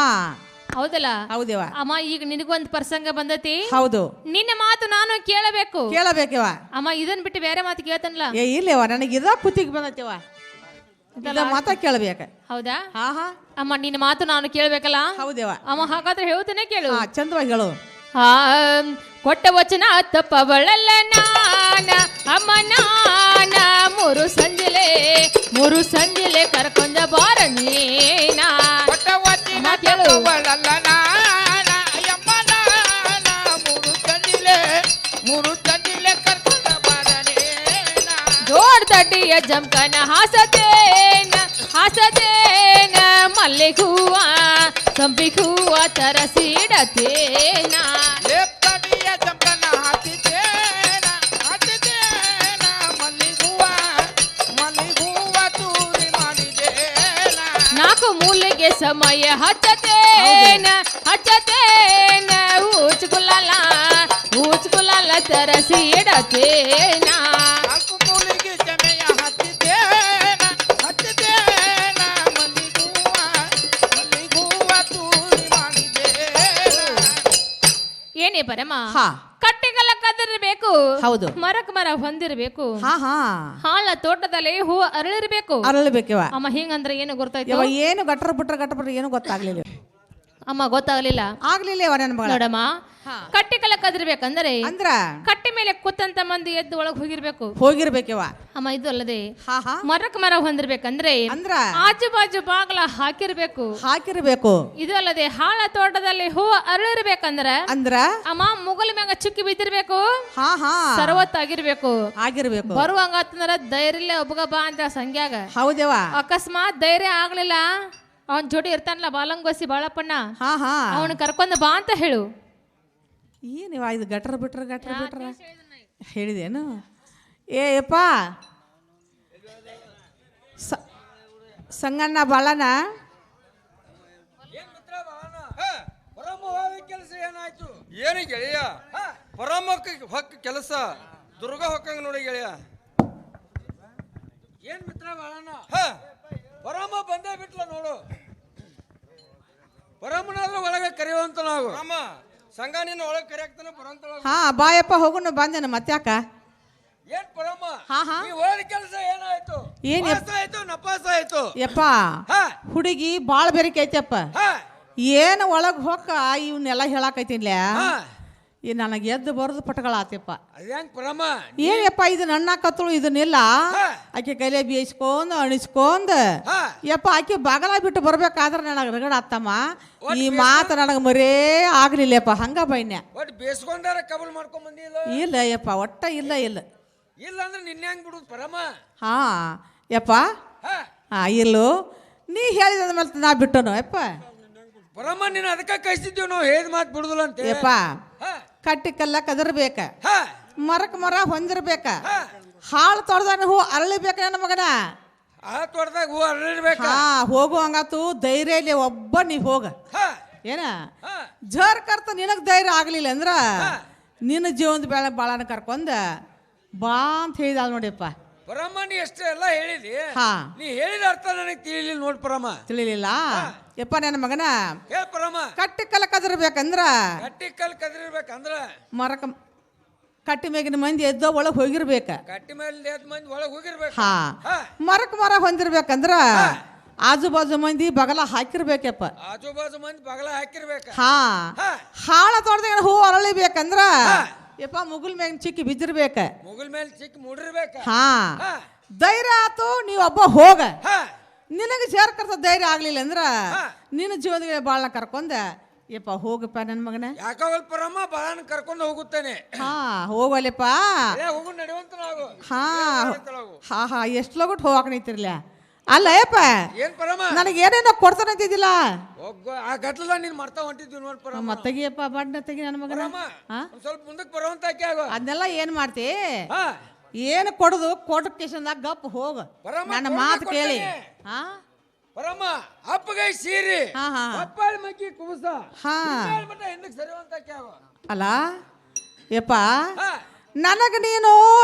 ಹೌದಲ್ಲ? ಹೌದೇವ. ಅಮ್ಮ ಈಗ ನಿನಗೊಂದು ಪ್ರಸಂಗ ಬಂದತಿ. ಹೌದು. ನಿನ್ನ ಮಾತು ನಾನು ಕೇಳಬೇಕವ. ಅಮ್ಮ ಇದನ್ ಬಿಟ್ಟು ಬೇರೆ ಮಾತು ಕೇಳ್ತನಲ್ಲ. ಏ ಇಲ್ಲವ ನನಗೆ ಇದ ಕುತ್ತಿಗೆ ಬಂದತಿವ. ಇದ ಮಾತ ಕೇಳಬೇಕ. ಹೌದಾ? ಹಾ ಹಾ ಅಮ್ಮ ನಿನ್ನ ಮಾತು ನಾನು ಕೇಳಬೇಕಲ್ಲ? ಹೌದೇವ. ಅಮ್ಮ ಹಾಗಾದ್ರೆ ಹೇಳ್ತೇನೆ ಕೇಳು. ಚಂದವಾಗಿ ಹೇಳು. ಕೊಟ್ಟ ವಚನ ತಪ್ಪಬಳಲ್ಲ ನಾನ ಅಮ್ಮ ನಾನ 3 ಸಂಜೆಲೆ ಕರ್ಕೊಂಡ ಬಾರ ನೀನ. ಕೊಟ್ಟ ವಚನ ತಪ್ಪಬಳಲ್ಲ ನಾನ ಅಮ್ಮ ನಾನ 3 ಸಂಜೆಲೆ ಕರ್ಕೊಂಡ ಬಾರ ನೀನ. ಜೋಡ್ ದಡ್ಡಿಯ ಜಂಕನ ಹಾಸತೇನ ಮಲ್ಲೆ ಹೂವ ಸಂಪಿ ಹೂವ ತರಸಿಡತೇನ. ಲೇಪ್ತಡಿಯ ಜಂಕನ ಹಾಕಿದ್ದೇನ ಮಲ್ಲಿಗೂವ ತೂರಿ ಮಾಡಿದೇನ. 4 ಮೂಲೆಗೆ ಸಮಯ ಹಚ್ಚತೇನ ಊಚ್ಕುಲಾಲ ತರಸಿಡತೇನ. 4 ಮೂಲಿಗೆ ಸಮಯ ಹಚ್ಚಿದ್ದೇನ ಮಲ್ಲಿಗೂವ ತೂರಿ ಮಾಡಿದೇನ. ಏನೇ ಪರಮ? ಹಾ ಕಟ್ಟಿಗಲ ಕದಿರಬೇಕು. ಹೌದು. ಮರಕ್ ಮರ ಹೊಂದಿರಬೇಕು. ಹಾ ಹಾ ಹಾಳ ತೋಟದಲ್ಲಿ ಹೂ ಅರಳಿರ್ಬೇಕು. ಅರಳಬೇಕವ. ಅಮ್ಮ ಹಿಂಗಂದ್ರೆ ಏನು ಗೊತ್ತಾಯ್ತು? ಏನು ಗಟ್ರ ಬಿಟ್ರ ಏನು ಗೊತ್ತಾಗ್ಲಿಲ್ಲ. ಅಮ್ಮ ಗೊತ್ತಾಗ್ಲಿಲ್ಲ. ಆಗ್ಲಿಲ್ಲ ನನ್ನ ಮಗಳ. ನೋಡಮ್ಮ, ಕಟ್ಟಿಕಲ ಕದಿರ್ಬೇಕಂದ್ರೆ ಅಂದ್ರ ಕಟ್ಟಿ ಮೇಲೆ ಕೂತಂತ ಮಂದಿ ಎದ್ದು ಒಳಗ್ ಹೋಗಿರ್ಬೇಕವ. ಅಮ್ಮ ಇದು ಅಲ್ಲದೆ ಹಾ ಹಾ ಮರಕ್ ಮರ ಹೊಂದಿರ್ಬೇಕಂದ್ರೆ ಅಂದ್ರ ಆಜು ಬಾಜು ಬಾಗ್ಲ ಹಾಕಿರ್ಬೇಕು. ಇದು ಅಲ್ಲದೆ ಹಾಳ ತೋಟದಲ್ಲಿ ಹೂ ಅರಳಿರ್ಬೇಕಂದ್ರ ಅಂದ್ರ ಅಮ್ಮ ಮುಗಲ್ ಮ್ಯಾಗ ಚುಕ್ಕಿ ಬಿದ್ದಿರ್ಬೇಕು. ಹಾ ಹಾ ಸರ್ವತ್ತಾಗಿರ್ಬೇಕು. ಆಗಿರ್ಬೇಕು. ಬರುವಂಗತ್ತಂದ್ರ ಧೈರ್ಯ ಒಬ್ಬಗ ಬಾ ಅಂತ ಸಂಗ್ಯಾಗ. ಹೌದೇವ. ಅಕಸ್ಮಾತ್ ಧೈರ್ಯ ಆಗ್ಲಿಲ್ಲ, ಅವನ್ ಜೋಡಿ ಇರ್ತಾನಲ್ಲ ಬಾಲಂಗೋಸಿ ಬಾಳಪ್ಪಣ್ಣ, ಹಾ ಹಾ ಅವನ್ ಕರ್ಕೊಂಡ್ ಬಾ ಅಂತ ಹೇಳು. ಏನಿವ ಇದು ಗಟ್ರ ಬಿಟ್ರ ಹೇಳಿದೇನು? ಏಪ್ಪ ಸಂಗಣ್ಣ ಬಾಳನ ಕೆಲಸ ಏನಾಯ್ತು? ಏನು ಗೆಳೆಯ? ಹೊಕ್ಕ ಕೆಲಸ ದುರ್ಗ ಹೊಕ್ಕಂಗ ನೋಡಿ ಗೆಳೆಯ. ಏನ್ ಮಿತ್ರ ಬಾಳಣ್ಣ? ಪರಮ ಬಂದೇ ಬಿಟ್ಲ ನೋಡು. ಪರಮನಾದ್ರೂ ಒಳಗೆ ಕರೆಯುವಂತ ನಾವು ಸಂಘ ನಿನ್ನ ಒಳಗೆ ಕರೆಯಾಕ್ತಾನೆ ಬರಂತ. ಹಾ ಬಾಯಪ್ಪ ಹೋಗುನು ಬಂದೇನ ಮತ್ತ್ಯಾಕ? ಏನ್ ಪರಮ ಹಾ ಹಾ ಈ ಒಳಗೆ ಕೆಲಸ ಏನಾಯ್ತು? ಆಯ್ತು ನಪಾಸ ಆಯ್ತು. ಯಪ್ಪ ಹುಡುಗಿ ಬಾಳ ಬೆರಿಕೆ ಐತಪ್ಪ. ಏನು ಒಳಗ್ ಹೊಕ್ಕ ಇವನ್ನೆಲ್ಲ ಹೇಳಾಕೈತಿನ್ಲ. ಈ ನನಗೆ ಎದ್ದು ಬರೋದು ಪಟಗಳಾತಪ್ಪ. ಅದ್ಯಾಂಗ್ ಪರಮ ಏನಪ್ಪ ಇದು ನನ್ನ ಕತ್ತಳು ಇದನ್ನೆಲ್ಲ ಆಕೆ ಕೈಲೇ ಬೇಯಿಸ್ಕೊಂಡ್ ಅಣಿಸ್ಕೊಂಡ್ ಯಪ್ಪ ಆಕೆ ಬಾಗಲ ಬಿಟ್ಟು ಬರ್ಬೇಕಾದ್ರೆ ನನಗೆ ರಗಡ ಆತ್ತಮ್ಮ. ಈ ಮಾತು ನನಗೆ ಮರೇ ಆಗ್ಲಿಲ್ಲಪ್ಪ. ಹಂಗ ಬೈನ್ಯ ಒಟ್ಟು ಬೇಸ್ಕೊಂಡಾರ ಕಬಲ್ ಮಾಡ್ಕೊಂಡ್ ಬಂದಿಲ್ಲ. ಇಲ್ಲ ಯಪ್ಪ ಒಟ್ಟ ಇಲ್ಲ ಅಂದ್ರೆ ನಿನ್ನೆ ಹೆಂಗ್ ಬಿಡುದು ಪರಮ? ಹಾ ಯಪ್ಪ ಹಾ ಇಲ್ಲು ನೀ ಹೇಳಿದ ಮೇಲೆ ನಾ ಬಿಟ್ಟನು ಯಪ್ಪ. ಪರಮ ನೀನು ಅದಕ್ಕೆ ಕಳಿಸಿದ್ದೀವಿ ನಾವು ಹೇಳಿದ ಮಾತು ಬಿಡುದಿಲ್ಲ ಅಂತ ಯಪ್ಪ. ಕಟ್ಟಿ ಕಲ್ಲ ಕದರ್ಬೇಕ, ಮರಕ್ ಮರ ಹೊಂದಿರ್ಬೇಕ, ಹಾಳು ತೊಡ್ದಾನ ಹೂ ಅರಳಿಬೇಕ ನನ್ನ ಮಗನ. ಆ ತೋಟದಾಗ ಹೂ ಅರಳಿರ್ಬೇಕ. ಹೋಗುವಂಗಾತು ಧೈರ್ಯ ಇಲ್ಲಿ ಒಬ್ಬ ನೀ ಹೋಗ. ಏನ ಜರ್ ಕರ್ತ ನಿನಗ್ ಧೈರ್ಯ ಆಗ್ಲಿಲ್ಲ ಅಂದ್ರ ನಿನ್ನ ಜೀವನದ ಬೆಳೆ ಬಾಳನ ಕರ್ಕೊಂಡ ಬಾ ಅಂತ ಹೇಳಿದ ನೋಡಿಯಪ್ಪ. ಪರಮ ನೀ ಎಷ್ಟೇ ಎಲ್ಲ ಹೇಳಿದಿ, ಹಾ ನೀ ಹೇಳಿದ ಅರ್ಥ ನನಗೆ ತಿಳಿಲಿಲ್ಲ ನೋಡ್ ಪರಮ. ತಿಳಿಲಿಲ್ಲ ಯಪ್ಪ ನನ್ನ ಮಗನ. ಹೇ ಪರಮ, ಕಟ್ಟಿ ಕಲ್ಲ ಕದರ್ಬೇಕಂದ್ರ ಕಟ್ಟಿ ಕಲ್ ಕದಿರ್ಬೇಕಂದ್ರ ಮರಕ ಕಟ್ಟಿ ಮೇಗಿನ ಮಂದಿ ಎದ್ದೋ ಒಳಗ್ ಹೋಗಿರ್ಬೇಕ. ಕಟ್ಟಿ ಮೇಲೆ ಮಂದಿ ಒಳಗ್ ಹೋಗಿರ್ಬೇಕು. ಹಾ ಮರಕ್ ಮರ ಹೊಂದಿರ್ಬೇಕಂದ್ರ ಆಜು ಬಾಜು ಮಂದಿ ಬಗಲ ಹಾಕಿರ್ಬೇಕಪ್ಪ. ಆಜು ಬಾಜು ಮಂದಿ ಬಗಲ ಹಾಕಿರ್ಬೇಕ. ಹಾ ಹಾಳ ತೋಟದಾಗ ಹೂ ಅರಳಿಬೇಕಂದ್ರ ಯಪ್ಪ ಮುಗುಲ್ ಮ್ಯಾಗ ಚಿಕ್ಕಿ ಬಿದ್ದಿರ್ಬೇಕ. ಮುಗುಲ್ ಮೇಲೆ ಚಿಕ್ಕ ಮುಡಿರ್ಬೇಕ. ಹಾ ಧೈರ್ಯ ಆತು ನೀವೊಬ್ಬ ಹೋಗ. ನಿನಗೆ ಸೇರ್ಕರ್ತ ಧೈರ್ಯ ಆಗ್ಲಿಲ್ಲ ಅಂದ್ರ ನಿನ್ನ ಜೀವನದ ಬಾಳನ ಕರ್ಕೊಂಡ ಯಪ್ಪ ಹೋಗಪ್ಪ ನನ್ನ ಮಗನ. ಯಾಕಾಗಲ್ ಪರಮ ಬಾಳನ ಕರ್ಕೊಂಡು ಹೋಗುತ್ತೇನೆ. ಹಾ ಹೋಗಲ್ಲಪ್ಪ. ಹೋಗು ನಡೆಯುವಂತ ನಾವು. ಹಾ ಹಾ ಎಷ್ಟು ಲಗುಟ್ ಹೋಗಾಕ ನಿಂತಿರ್ಲ. ಅಲ್ಲ ಯಪ್ಪ ಏನ್ ಪರಮ ನನಗೆ ಏನೇನೋ ಕೊಡ್ತಾನೆ ಅಂತಿದ್ದಿಲ್ಲ ಒಗ್ಗೋ ಆ ಗಟ್ಲದ ನೀನ್ ಮಾಡ್ತಾ ಹೊಂಟಿದ್ವಿ ನೋಡ್ ಪರಮ ಮತ್ತಗಿಯಪ್ಪ ಬಣ್ಣ ತೆಗಿ ನನ್ನ ಮಗನ ಪರಮ ಹಾ ಒಂದ್ ಸ್ವಲ್ಪ ಮುಂದಕ್ಕೆ ಬರುವಂತ ಆಕೆ ಆಗೋ ಅದನ್ನೆಲ್ಲ ಏನ್ ಮಾಡ್ತಿ ಹಾ ಏನು ಕೊಡುದು ಕೋರ್ಟ್ ಸ್ಟೇಷನ್ದಾಗ ಗಪ್ ಹೋಗ ಪರಮ ನನ್ನ ಕೊಡ್ತೀನಿ, ಮಾತು ಕೇಳಿ ಕೊಡ್ತೀನಿ. ಹಾ ಪರಮ ಅಪ್ಪಗೈ ಸೀರಿ ಹಾ ಹಾ ಅಪ್ಪಾಳಿ ಮಕ್ಕಿ ಕುಬಸ ಹಾ ಮಟ್ಟ ಹಿಂದಕ್ಕೆ ಸರಿಯುವಂತ ಆಕೆ ಆಗೋ ಅಲ್ಲ ಯಪ್ಪ ಹಾ ನನಗ ನೀನು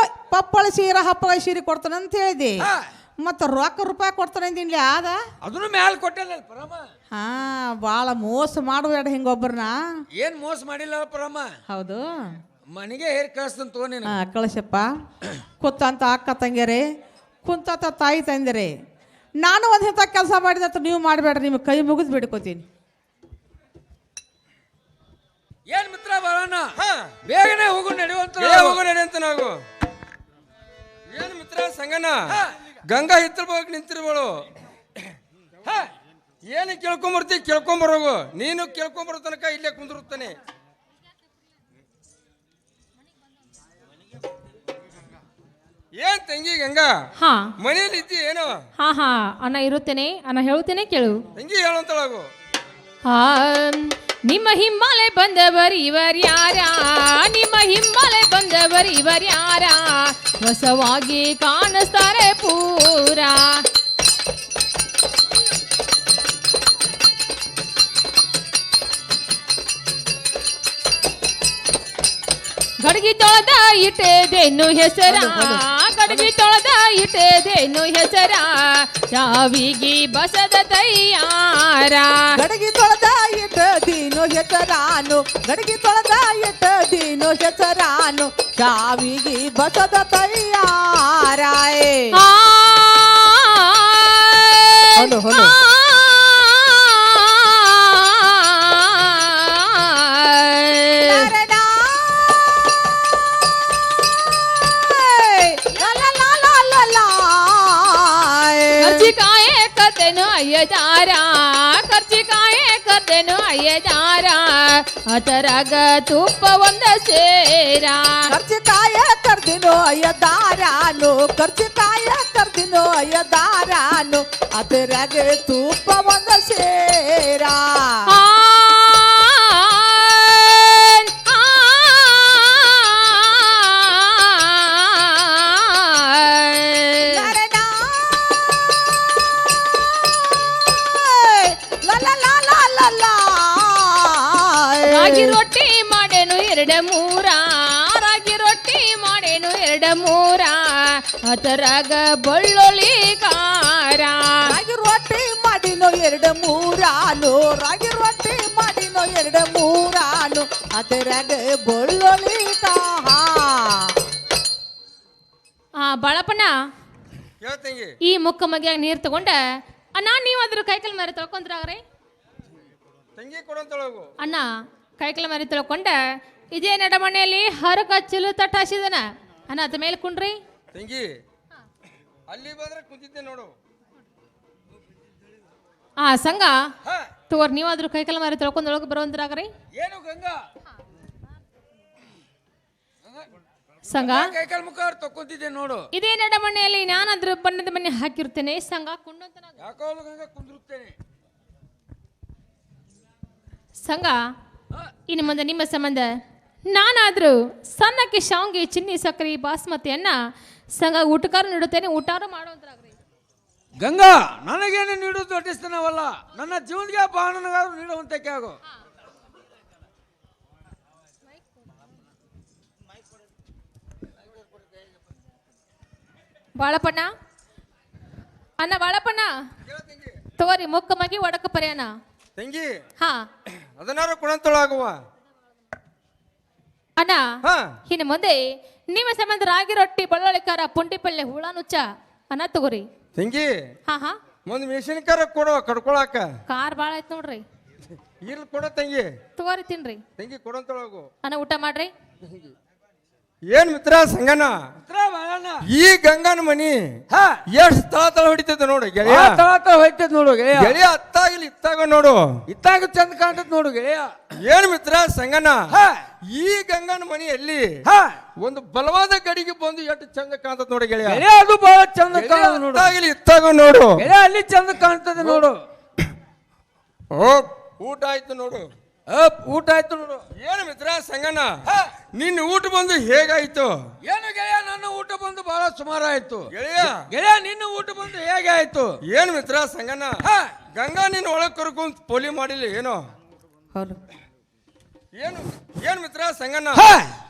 ಪಪ್ಪಳ ಸೀರೆ ಹಪ್ಪಳ ಸೀರೆ ಕೊಡ್ತಾನೆ ಅಂತ ಹೇಳಿದಿ ಹಾ ಮತ್ತು ರೊಕ್ಕ ರೂಪಾಯಿ ಕೊಡ್ತಾನೆ ಅಂದಿನ್ಲಿ ಆದ ಅದನ್ನು ಮ್ಯಾಲ ಕೊಟ್ಟಲ್ಲ ಪರಮ ಹಾ ಭಾಳ ಮೋಸ ಮಾಡಬೇಡ ಹಿಂಗೊಬ್ಬರನ್ನ ಏನ್ ಮೋಸ ಮಾಡಿಲ್ಲ ಪರಮ ಹೌದು ಮನೆಗೆ ಹೇರ್ ಕಳಿಸ್ತಂತ ತಗೋ ನೀನು ಹಾ ಕಳಿಸಪ್ಪ ಕೂತಂತ ಅಕ್ಕ ತಂಗಿಯರೇ ಕುಂತಂತ ತಾಯಿ ತಂದಿರಿ ನಾನು ಒಂದು ಇಂಥ ಕೆಲಸ ಮಾಡಿದಂತ ನೀವು ಮಾಡಬೇಡ್ರಿ ನಿಮಗೆ ಕೈ ಮುಗಿದು ಬಿಡ್ಕೋತೀನಿ ಏನ್ ಮಿತ್ರ ಬರೋಣ ಬೇಗನೆ ಹೋಗು ನಡೆಯುವಂತ ಹೋಗು ನಡೆಯುವಂತ ನಾವು ಏನ್ ಮಿತ್ರ ಸಂಗನ ಗಂಗಾ ಹಿತ್ತಿರ್ಬೇಕು ನಿಂತಿರ್ಬೇಳು ಏನು ಕೇಳ್ಕೊಂಬರ್ತಿ ಕೇಳ್ಕೊಂಬರೋಗು ನೀನು ಕೇಳ್ಕೊಂಬರೋ ತನಕ ಇಲ್ಲೇ ಕುಂದಿರುತ್ತಾನೆ ಏನ್ ತಂಗಿ ಗಂಗಾ ಹಾ ಮನೇಲಿ ಇದ್ದಿ ಏನೋ ಹಾ ಹಾ ಅಣ್ಣ ಇರುತ್ತೇನೆ ಅಣ್ಣ ಹೇಳ್ತೇನೆ ಕೇಳು ತಂಗಿ ಹೇಳಂತಳಾಗು ಆ ನಿಮ್ಮ ಹಿಮ್ಮಾಲೆ ಬಂದವರು ಇವರ್ಯಾರ ನಿಮ್ಮ ಹಿಮ್ಮಾಲೆ ಬಂದವರು ಇವರ್ಯಾರ ಹೊಸವಾಗಿ ಕಾಣಿಸ್ತಾರೆ ಪೂರ ಗಡಗಿ ತೊಳೆದ ಇಟ್ಟೇದೇನು ಹೆಸರ ಗಡಗಿ ತೊಳೆದ ಇಟ್ಟೇದೇನು ಹೆಸರ ಚಾವಿಗಿ ಬಸದ ತಯ್ಯಾರ ಗಡಗಿ ತೊಳೆದ ಇಟ್ಟದೀನು ಹೆಸರಾನು ಗಡಗಿ ತೊಳೆದ ಇಟ್ಟದೀನು ಹೆಸರಾನು ಚಾವಿಗಿ ಬಸದ ತಯ್ಯಾರಾಯ್ ಹೊಲು, ಹೊಲು. ಖರ್ಚಿಕಾಯೆ ಕರ್ದೇನು ಅಯ್ಯಜಾರ ಖರ್ಚಿಕಾಯೆ ಕರ್ದೇನು ಅಯ್ಯಜಾರ ಅದರಾಗ ತುಪ್ಪ ಒಂದ ಸೇರ ಖರ್ಚಿಕಾಯ ಕರ್ದಿನೋ ಅಯ್ಯದಾರಾನು ಖರ್ಚಿಕಾಯ ಕರ್ದಿನೋ ಅಯ್ಯದಾರಾನು ಅದರಾಗ ತುಪ್ಪ ಒಂದ ಸೇರ ರಾಗಿ ರೊಟ್ಟಿ ಮಾಡೇನು ಎರಡು ಮೂರ ರಾಗಿ ರೊಟ್ಟಿ ಮಾಡೇನು ಎರಡು ಮೂರ ಅದರಾಗ ಬೆಳ್ಳುಳ್ಳಿ ಖಾರ ರಾಗಿ ರೊಟ್ಟಿ ಮಾಡಿನೋ ಎರಡು ಮೂರಾನು ರಾಗಿ ರೊಟ್ಟಿ ಮಾಡಿನೋ ಎರಡು ಮೂರಾನು ಅದರಾಗ ಬೆಳ್ಳುಳ್ಳಿ ಬಾಳಪ್ಪಣ್ಣ ಹೇಳ್ತಂಗಿ ಈ ಮುಕ್ಕ ಮಗಿಯಾಗ ನೀರು ತಗೊಂಡ ಅಣ್ಣ ನೀವು ಅದ್ರ ಕೈಕಲ್ ಮಾರಿ ತೊಳ್ಕೊಂಡ್ರಾಗ್ರಿ ತಂಗಿ ಕೊಡಂತಳಗು ಅಣ್ಣ ಕೈಕಲ್ ಮಾರಿ ತೊಳ್ಕೊಂಡ ಇದೇ ನಡಮನೆಯಲ್ಲಿ ಹರಕ ಚಿಲು ತಟ್ಟ ಹಾಸಿದನ ಅಣ್ಣ ಅದ ಮೇಲೆ ಕುಂಡ್ರಿ ತಂಗಿ ಅಲ್ಲಿ ಬಂದ್ರೆ ಕುಂತಿದ್ದೆ ನೋಡು ಸಂಘ ಹಾ ತಗೋರ್ ನೀವು ಅದ್ರ ಕೈಕಲ್ ಮಾರಿ ತೊಳ್ಕೊಂಡ್ ಒಳಗೆ ಬರುವಂದ್ರಾಗ್ರಿ ಏನು ಗಂಗಾ ಸಂಘ ಕೈಕಾಲ್ ಮುಖ ತಕ್ಕೊಂತಿದ್ದೆ ನೋಡು ಇದೇ ನಡಮನೆಯಲ್ಲಿ ನಾನು ಅದ್ರ ಬಣ್ಣದ ಮನೆ ಹಾಕಿರ್ತೇನೆ ಸಂಘ ಕುಂಡಂತ ಯಾಕೋ ಗಂಗಾ ಕುಂದಿರುತ್ತೇನೆ ಸಂಘ ಇನ್ನು ಮುಂದೆ ನಿಮ್ಮ ಸಂಬಂಧ ನಾನಾದರೂ ಸಣ್ಣಕ್ಕೆ ಶಾವ್ಗೆ ಚಿನ್ನಿ ಸಕ್ಕರೆ ಬಾಸ್ಮತಿಯನ್ನ ಸಂಘ ಊಟಕಾರ ನೀಡುತ್ತೇನೆ ಊಟಾರು ಮಾಡುವಂತಾಗ್ರಿ ಗಂಗಾ ನನಗೇನು ನೀಡುವುದು ದೊಡ್ಡಿಸ್ತಾನವಲ್ಲ ನನ್ನ ಜೀವನಕ್ಕೆ ಬಾಣನಗಾದ್ರು ನೀಡುವಂತಕ್ಕೆ ಆಗೋ ಬಾಳಪ್ಪಣ್ಣ ಅಣ್ಣ ಬಾಳಪ್ಪಣ್ಣ ತಗೋರಿ ಮುಕ್ಕ ಮಗಿ ಒಡಕ ಪರ್ಯಾನ ತಂಗಿ ಹಾ ಅದನ್ನಾರು ಕೊಡಂತಳಾಗುವ ಅಣ್ಣ ಹಾ ಇನ್ನು ಮುಂದೆ ನಿಮ್ಮ ಸಂಬಂಧ ರಾಗಿ ರೊಟ್ಟಿ ಬೆಳ್ಳುಳ್ಳಿ ಖಾರ ಪುಂಡಿ ಪಲ್ಯ ಹುಳ ನುಚ್ಚ ಅನ್ನ ತಗೋರಿ ತಂಗಿ ಹಾ ಹಾ ಒಂದು ಮೆಣಸಿನಕಾರ ಕೊಡುವ ಕಡ್ಕೊಳಕ ಕಾರ್ ಭಾಳ ಆಯ್ತು ನೋಡ್ರಿ ಇಲ್ಲಿ ಕೊಡ ತಂಗಿ ತಗೋರಿ ತಿನ್ರಿ ತಂಗಿ ಕೊಡಂತಳಾಗು ಅನ್ನ ಊಟ ಮಾಡ್ರಿ ಏನ್ ಮಿತ್ರ ಸಂಗನ ಈ ಗಂಗನ ಮನಿ ಎಷ್ಟು ತಳ ಹೊಡಿತದ ನೋಡು ಗೆಳೆಯ ಹೋಯ್ತದ ನೋಡು ಗೆಳೆಯ ಗೆಳೆಯ ಅತ್ತಾಗಲಿ ಇತ್ತಾಗ ನೋಡು ಇತ್ತಾಗ ಚಂದ ಕಾಣ್ತದ ನೋಡು ಗೆಳೆಯ ಏನ್ ಮಿತ್ರ ಸಂಗನ ಈ ಗಂಗನ ಮನೆಯಲ್ಲಿ ಒಂದು ಬಲವಾದ ಗಡಿಗೆ ಬಂದು ಎಷ್ಟು ಚಂದ ಕಾಣ್ತದ ನೋಡಿ ಗೆಳೆಯ. ಗೆಳೆಯ ಅದು ಬಹಳ ಚಂದ ಕಾಣೋದು ನೋಡು. ಇತ್ತಾಗಲಿ ಇತ್ತಾಗ ನೋಡು. ಗೆಳೆಯ ಅಲ್ಲಿ ಚಂದ ಕಾಣ್ತದೆ ನೋಡು. ಓ ಊಟ ಆಯ್ತು ನೋಡು. ಊಟ ಆಯ್ತು ನೋಡು. ಏನು ಮಿತ್ರ ಸಂಗಣ್ಣ, ನಿನ್ನ ಊಟ ಬಂದು ಹೇಗಾಯ್ತು? ಏನು ಗೆಳೆಯ, ನನ್ನ ಊಟ ಬಂದು ಬಹಳ ಸುಮಾರು ಆಯ್ತು. ಗೆಳೆಯ ಗೆಳೆಯ ನಿನ್ನ ಊಟ ಬಂದು ಹೇಗೆ ಆಯ್ತು? ಏನು ಮಿತ್ರ ಸಂಗಣ್ಣ, ಗಂಗಾ ನಿನ್ನ ಒಳಗ್ ಕರ್ಕೊಂಡ್ ಪೋಲಿ ಮಾಡಿಲ್ಲ ಏನೋ? ಹೌದು. ಏನು ಏನು ಮಿತ್ರ ಸಂಗಣ್ಣ,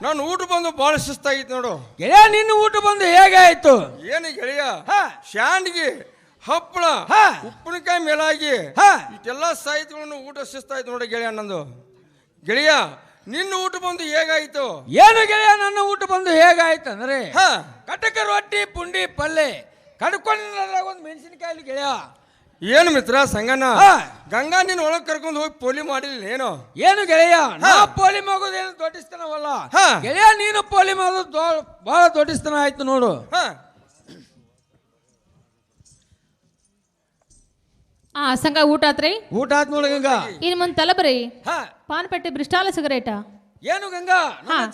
ನಾನು ಊಟ ಬಂದು ಬಹಳ ಶಿಸ್ತಾಗಿತ್ತು ನೋಡು. ಗೆಳೆಯ ನಿನ್ನ ಊಟ ಬಂದು ಹೇಗೆ ಆಯ್ತು? ಏನು ಗೆಳೆಯ, ಶಾಂಡ್ಗಿ ಹಪ್ಪಳ ಉಪ್ಪಿನಕಾಯಿ ಮೇಲಾಗಿ ಇಷ್ಟೆಲ್ಲ ಸಾಹಿತ್ಯಗಳನ್ನು ಊಟ ಶಿಸ್ತಾಯ್ತು ನೋಡಿ ಗೆಳೆಯ ನಂದು. ಗೆಳೆಯ ನಿನ್ನ ಊಟ ಬಂದು ಹೇಗಾಯ್ತು? ಏನು ಗೆಳೆಯ ನನ್ನ ಊಟ ಬಂದು ಹೇಗಾಯ್ತು ಅಂದ್ರೆ ಕಟಕ ರೊಟ್ಟಿ ಪುಂಡಿ ಪಲ್ಲೆ ಕಡ್ಕೊಂಡಿದ್ರಾಗ ಒಂದು ಮೆಣಸಿನಕಾಯಿ ಗೆಳೆಯ. ಏನು ಮಿತ್ರ ಸಂಗಣ್ಣ, ಗಂಗಾ ನಿನ್ನ ಒಳಗ್ ಕರ್ಕೊಂಡು ಹೋಗಿ ಪೋಲಿ ಮಾಡಿಲ್ಲ ಏನೋ? ಏನು ಗೆಳೆಯ, ನಾ ಪೋಲಿ ಮಗೋದೇನು ದೊಡ್ಡಿಸ್ತನವಲ್ಲ ಗೆಳೆಯ, ನೀನು ಪೋಲಿ ಮಾಡೋದು ಬಹಳ ದೊಡ್ಡಿಸ್ತನ ಆಯ್ತು ನೋಡು. ಸಂಘ ಊಟ ಆತ್ರಿ? ಊಟ ಆತ್ ನೋಡು ಗಂಗಾ. ಇನ್ ಮುಂದ್ ತಲಬ್ರಿ ಪಾನ್ ಪಟ್ಟಿ ಬ್ರಿಸ್ಟಾಲ ಸಿಗರೇಟ. ಏನು ಗಂಗಾ,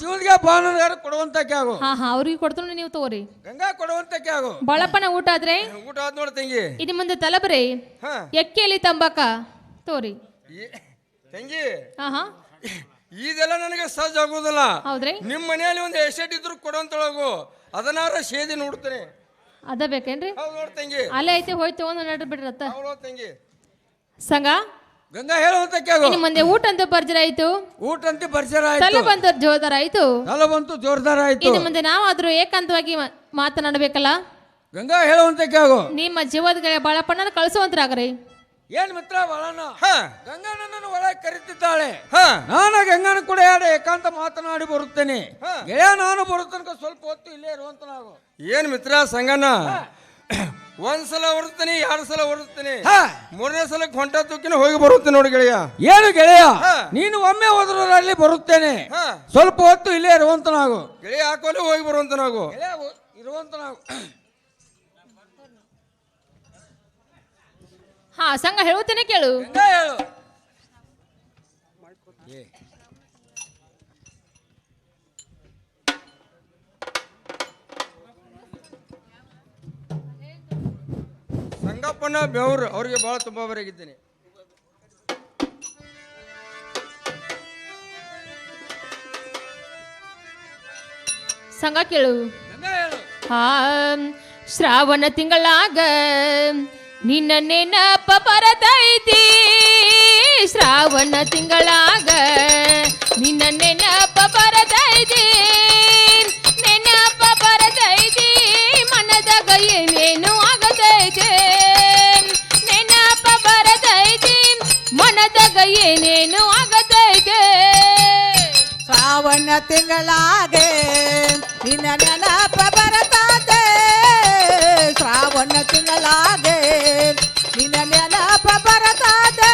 ಜೀವನ್ಗೆ ಬಾನಗಾರ ಕೊಡುವಂತಕ್ಕೆ ಆಗು. ಅವ್ರಿಗೆ ಕೊಡ್ತಾನೆ, ನೀವು ತಗೋರಿ. ಗಂಗಾ ಕೊಡುವಂತಕ್ಕೆ ಆಗು. ಬಳಪನ ಊಟ ಆದ್ರೆ ಊಟ ಆದ್ ನೋಡಿ ತಂಗಿ. ಇನ್ ಮುಂದೆ ತಲಬ್ರಿ ಎಕ್ಕೆಲಿ ತಂಬಾಕ ತೋರಿ ತಂಗಿ. ಹಾ ಇದೆಲ್ಲ ನನಗೆ ಸಹಜ ಆಗೋದಿಲ್ಲ. ಹೌದ್ರಿ? ನಿಮ್ ಮನೆಯಲ್ಲಿ ಒಂದು ಎಸೆಟ್ ಇದ್ರು ಕೊಡುವಂತೊಳಗು ಅದನ್ನಾರ ಸೇದಿ ನೋಡ್ತೇನೆ. ಅದ ಬೇಕೇನ್ರಿ? ಹೌದು ನೋಡಿ ತಂಗಿ. ಅಲ್ಲೇ ಐತಿ ಹೋಯ್ತು ತಗೊಂಡ್ ನಡ್ರಿ ಬಿಡ್ರತ್ತ ತಂಗಿ. ಸಂಘ ಗಂಗಾ ಹೇಳುವಂತಕ್ಕೆ ಆಗು. ಇನ್ನು ಮುಂದೆ ಊಟ ಅಂತ ಭರ್ಜರಿ ಆಯ್ತು, ಊಟ ಅಂತ ಪರಿಸರ ಆಯ್ತು, ತಲೆ ಬಂತು ಜೋರ್ದಾರ ಆಯ್ತು, ತಲೆ ಬಂತು ಜೋರ್ದಾರ ಆಯ್ತು. ಇನ್ನು ಮುಂದೆ ನಾವಾದ್ರೂ ಏಕಾಂತವಾಗಿ ಮಾತನಾಡಬೇಕಲ್ಲ. ಗಂಗಾ ಹೇಳುವಂತಕ್ಕೆ ಆಗು. ನಿಮ್ಮ ಜೀವದ ಬಾಳಪ್ಪಣ್ಣನ ಕಳಿಸುವಂತರಾಗ್ರಿ. ಏನ್ ಮಿತ್ರ ಬಾಳಣ್ಣ, ಗಂಗಾ ನನ್ನನ್ನು ಒಳಗೆ ಕರೀತಿದ್ದಾಳೆ. ನಾನು ಗಂಗಾನ ಕೂಡ ಎರಡು ಏಕಾಂತ ಮಾತನಾಡಿ ಬರುತ್ತೇನೆ. ಗೆಳೆಯ ನಾನು ಬರೋ ತನಕ ಸ್ವಲ್ಪ ಹೊತ್ತು ಇಲ್ಲೇ ಇರುವಂತ ನಾವು. ಏನ್ ಮಿತ್ರ ಸಂಗಣ್ಣ, ಒಂದ್ಸಲ ಹೊರಡ್ತೇನೆ, ಎರಡು ಸಲ ಹೊರಡ್ತೇನೆ, ಮೂರನೇ ಸಲಕ್ಕೆ ಹೊಂಟ ತುಕ್ಕಿನ ಹೋಗಿ ಬರುತ್ತೇನೆ ನೋಡಿ ಗೆಳೆಯ. ಏನು ಗೆಳೆಯ, ನೀನು ಒಮ್ಮೆ ಹೋದ್ರಲ್ಲಿ ಬರುತ್ತೇನೆ, ಸ್ವಲ್ಪ ಹೊತ್ತು ಇಲ್ಲೇ ಇರುವಂತ ನಾವು. ಗೆಳೆಯ ಹಾಕೋಲೆ ಹೋಗಿ ಬರುವಂತ ನಾವು. ಇರುವಂತ ನಾವು. ಸಂಘ ಹೇಳುತ್ತೇನೆ ಕೇಳು. ಹೇಳು. ಸಂಗಪ್ಪನ ಬೆವರು ಅವ್ರಿಗೆ ಬಹಳ ತುಂಬಾ ಬರೆಗಿದ್ದೇನೆ. ಸಂಘ ಕೇಳು. ಶ್ರಾವಣ ತಿಂಗಳಾಗ ನಿನ್ನ ನೆನಪ ಬರತೈತಿ, ಶ್ರಾವಣ ತಿಂಗಳಾಗ ನಿನ್ನ ನೆನಪ ಬರತೈತಿ, ನೆನಪ ಬರತೈತಿ, ಮನದಾಗ ಏನೇನು ಆಗತೈತಿ, ನೆನಪ ಬರತೈತಿ, ಮನದಾಗ ಏನೇನು ಆಗತೈತಿ. ಶ್ರಾವಣ ತಿಂಗಳಾಗೆ ನಿನ್ನ ನೆನಪ ಬರತೈತೆ, ಶ್ರಾವಣ ತಿಂಗಳಾಗೆ ನಿನ್ನ ನೆನಪ ಬರತೈತೆ,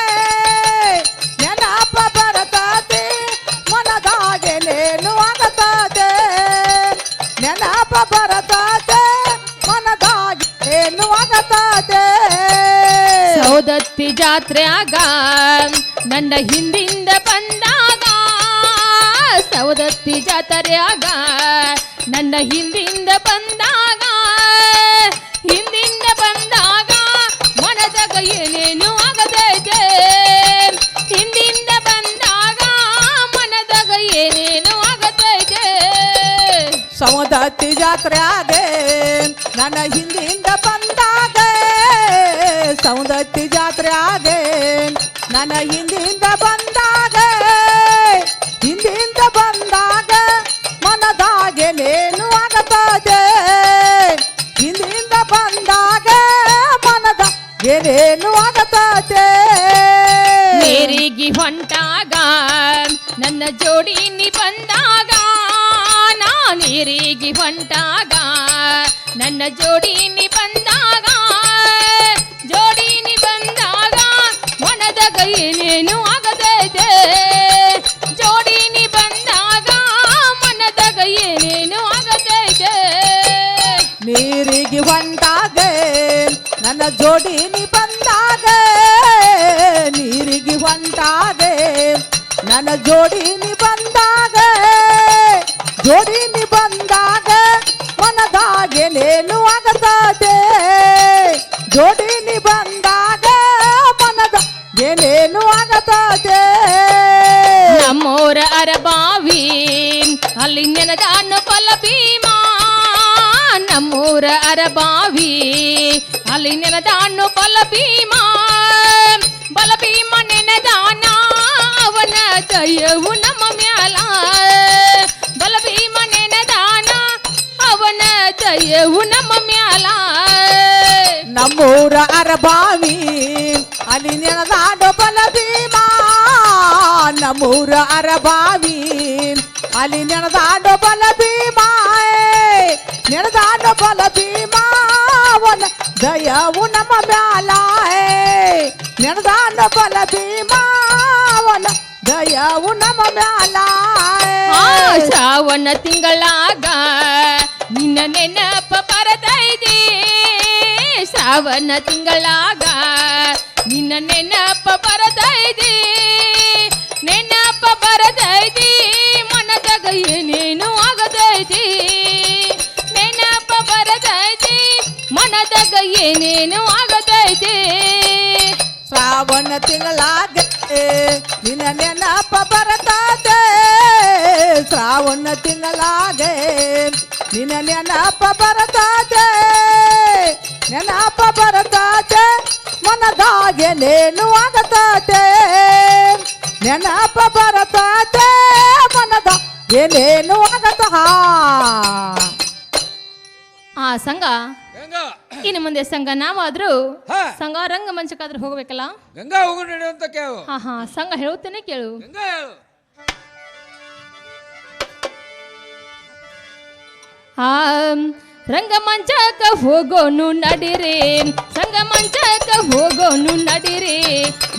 ನೆನಪ ಬರತೈತೆ, ಮನದಾಗೇನೇನು ಆಗತೈತೆ, ನೆನಪ ಬರತೈತೆ, ಮನದಾಗೇನು ಆಗತೈತೆ. ಸೌದತ್ತಿ ಜಾತ್ರೆಯಾಗ ನನ್ನ ಹಿಂದಿಂದ ಬಂದಾಗ, ಸೌದತ್ತಿ ಜಾತ್ರೆಯಾಗ ನನ್ನ ಹಿಂದಿಂದ ಬಂದಾಗ, ಹಿಂದಿಂದ ಬಂದಾಗ ಮನದಾಗ ಏನೇನು ಆಗದೈತೆ, ಹಿಂದಿಂದ ಬಂದಾಗ ಮನದಾಗ ಏನೇನು ಆಗದೈತೆ. ಸೌದತ್ತಿ ಜಾತ್ರೆಯಾಗೆ ನನ್ನ ಹಿಂದಿಂದ ಬಂದಾಗ, ಸೌದತ್ತಿ ಜಾತ್ರೆಯಾಗೆ ನನ್ನ ಹಿಂದಿಂದ ಬಂದಾಗ, ಹಿಂದಿಂದ ಬಂದಾಗ ಮನದಾಗೇನೇನು ಆಗತದೆ, ಹಿಂದಿಂದ ಬಂದಾಗ ಮನದ ಏನೇನು ಆಗತದೆ. ಮೇರಿಗೆ ಹೊಂಟಾಗ ನನ್ನ ಜೋಡಿ ನೀ ಬಂದಾಗ, ನಾ ನೀರಿಗೆ ಹೊಂಟಾಗ ನನ್ನ ಜೋಡಿ ನೀ ಬಂದಾಗ, ಜೋಡಿ ನೀ ಬಂದಾಗ ಮನದಾಗ ಏನೇನು ಆಗದೈತೆ, ಜೋಡಿ ನೀ ಬಂದಾಗ ಮನದಾಗ ಏನೇನು ಆಗದೈತೆ. ನೀರಿಗೆ ಹೊಂಟಾಗ ನನ್ನ ಜೋಡಿ ನೀ ಬಂದಾಗ, ನೀರಿಗೆ ಹೊಂಟಾಗ ನನ್ನ ಜೋಡಿ ನೀ ಬಂದಾಗ, ಜೋಡಿ ನೀ ಬಂದ ಮನದಾಗೇನೇನು ಆಗತದೆ ಜೋಡಿನಿ ಬಂದಾಗ ಮನದ ಏನೇನು ಆಗತದೆ ನಮ್ಮೋರ ಅರಬಾವಿ ಅಲ್ಲಿ ನೆನದಾನು ಬಲ ಭೀಮಾ ನಮ್ಮೂರ ಅರಬಾವಿ ಅಲ್ಲಿ ನೆನದಾನು ಬಲ ಭೀಮಾ ನೆನದಾನ ಅವನ ದಯವು ನಮ್ಮ ಮ್ಯಾಲ ಬಲ ಭೀಮ ನೆನದಾನ ಅವನ ದಯವು ನಮ್ಮ ಮ್ಯಾಲ ನಮ್ಮೂರ ಅರಬಾವಿ ಅಲ್ಲಿ ನೆನದಾಡು ಬಲ ಭೀಮಾ ನಮ್ಮೂರ ಅರಬಾವಿ ಅಲ್ಲಿ ನೆನದಾಡು ಬಲ ಭೀಮಾ ನೆನದಾಡು ಬಲ ಭೀಮಾ ಅವನ ದಯವು ನಮ್ಮ ಮ್ಯಾಲ ನೆನದಾಡು ಬಲ ಭೀಮಾ ಅವನ ದಯವು ನಮ್ಮ ಮ್ಯಾಲ ಶ್ರಾವಣ ತಿಂಗಳಾಗ ನಿನ್ನ ನೆನಪ ಬರತೈತಿ ಶ್ರಾವಣ ತಿಂಗಳಾಗ ನಿನ್ನ ನೆನಪ ಬರತೈತಿ ನೆನಪ ಬರತೈತಿ ಮನದಾಗ ಏನೇನು ಆಗತೈತಿ ನೆನಪ ಬರತೈತಿ ಮನದಾಗ ಏನೇನು ಆಗತೈತಿ ಶ್ರಾವಣ ತಿಂಗಳಾಗ ನಿನ್ನ ನೆನಪ ಬರತದೆ ಶ್ರಾವಣ ತಿಂಗಳಾಗ ನಿನ್ನ ನೆನಪ ಬರತದೆ ನೆನಪ ಬರತದೆ ಮನದಾಗೇನೇನು ಆಗತದೆ ನೆನಪ ಬರತದೆ ಮನದ ಏನೇನು ಆಗತ ಆ ಸಂಘ ಗಂಗಾ ಇನ್ನು ಮುಂದೆ ಸಂಘ ನಾವಾದ್ರೂ ಹಾ. ಸಂಘ ರಂಗಮಂಚಕ್ಕಾದ್ರೂ ಹೋಗ್ಬೇಕಲ್ಲ ಗಂಗಾ ಹೋಗು ನಡೆಯುವಂತ ಕೇಳು ಹಾ ಸಂಘ ಹೇಳುತ್ತೇನೆ ಕೇಳು ಗಂಗಾ ಹೇಳು ಆ ರಂಗಮಂಚಕ ಹೋಗೋನು ನಡಿರೆ ಸಂಗಮಂಚಕ ಹೋಗೋನು ನಡಿರೆ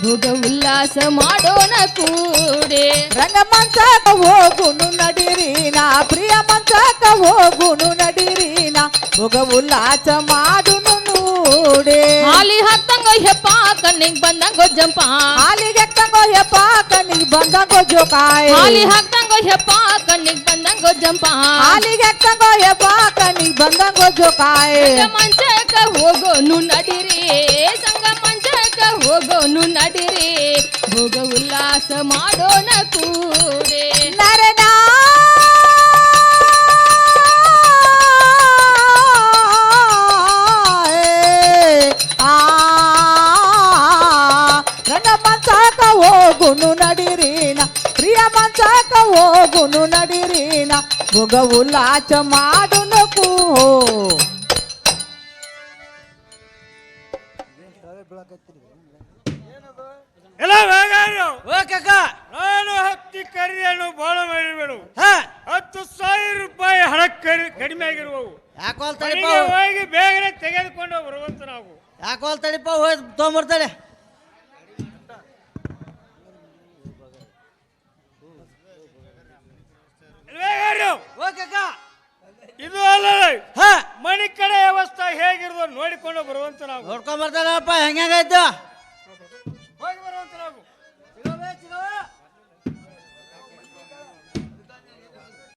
ಭೋಗ ಉಲ್ಲಾಸ ಮಾಡೋಣ ಕೂಡೆ ರಂಗಮಂಚಕ ಹೋಗುನು ನಡಿರೀನಾ ಪ್ರಿಯ ಮಂಚಕ ಹೋಗುನು ನಡಿರೀನಾ ಭೋಗ ಉಲ್ಲಾಸ ಮಾಡುನು ನೋಡೆ ಹಾಲಿ ಹತ್ತಂಗ ಹೆಪ್ಪ ಕಣ್ಣಿಗೆ ಬಂದಂಗೋ ಜಂಪ ಹಾಲಿಗೆ ತಂಗೋ ಯಪ್ಪ ಕಣ್ಣಿಗೆ ಬಂದಂಗೋ ಜೋಕಾಯ್ ಹಾಲಿ ಹತ್ತಂಗ ಹೆಪ್ಪ ಕಣ್ಣಿಗೆ ಬಂದಂಗೋ ಜಂಪ ಹಾಲಿಗೆ ತಂಗೋ ಯಪ್ಪ ಕಣ್ಣಿಗೆ ಬಂದಂಗೋ ಜೋಕಾಯ್ ಮಂಚಕ ಹೋಗೋನು ನಡಿರೆ ಸಂಗಮಂಚಕ ಹೋಗೋನು ನಡಿರೆ ಭೋಗ ಉಲ್ಲಾಸ ಮಾಡೋಣ ಕೂಡೆ ನರನಾ ರಂಗಮಂಚಕ ಹೋಗುನು ನಡಿರೀನ ಪ್ರಿಯ ಮಂಚಕ ಹೋಗುನು ನಡಿರೀನ ಭೋಗ ಉಲ್ಲಾಸ ಮಾಡುನು ಕೂ ಎಲ್ಲ ಬೇಗಾರು ಓ ಕಾಕ ನಾನು ಹತ್ತಿ ಕರಿಯನ್ನು ಬಾಳ ಮಾಡಿರ್ಬೇಡು ಹಾ 10,000 ರೂಪಾಯಿ ಹಣ ಕಡಿಮೆ ಆಗಿರುವವು ಯಾಕೋಲ್ ತಡಿಪ ಮನೆಗೆ ಹೋಗಿ ಬೇಗನೆ ತೆಗೆದುಕೊಂಡು ಬರುವಂತ ನಾವು ಯಾಕೋಲ್ ತಡಿಪ ಹೋಗಿ ತೊಗೊಂಬರ್ತಾಳೆ ಬೇಗಾರು ಓ ಕಾಕ ಇದು ಅಲ್ಲ ಹಾ ಮನೆ ಕಡೆ ವ್ಯವಸ್ಥೆ ಹೇಗಿರೋದು ನೋಡಿಕೊಂಡು ಬರುವಂತ ನಾವು ನೋಡ್ಕೊಂಬರ್ತಾಳಪ್ಪ ಹೆಂಗಾಯ್ತು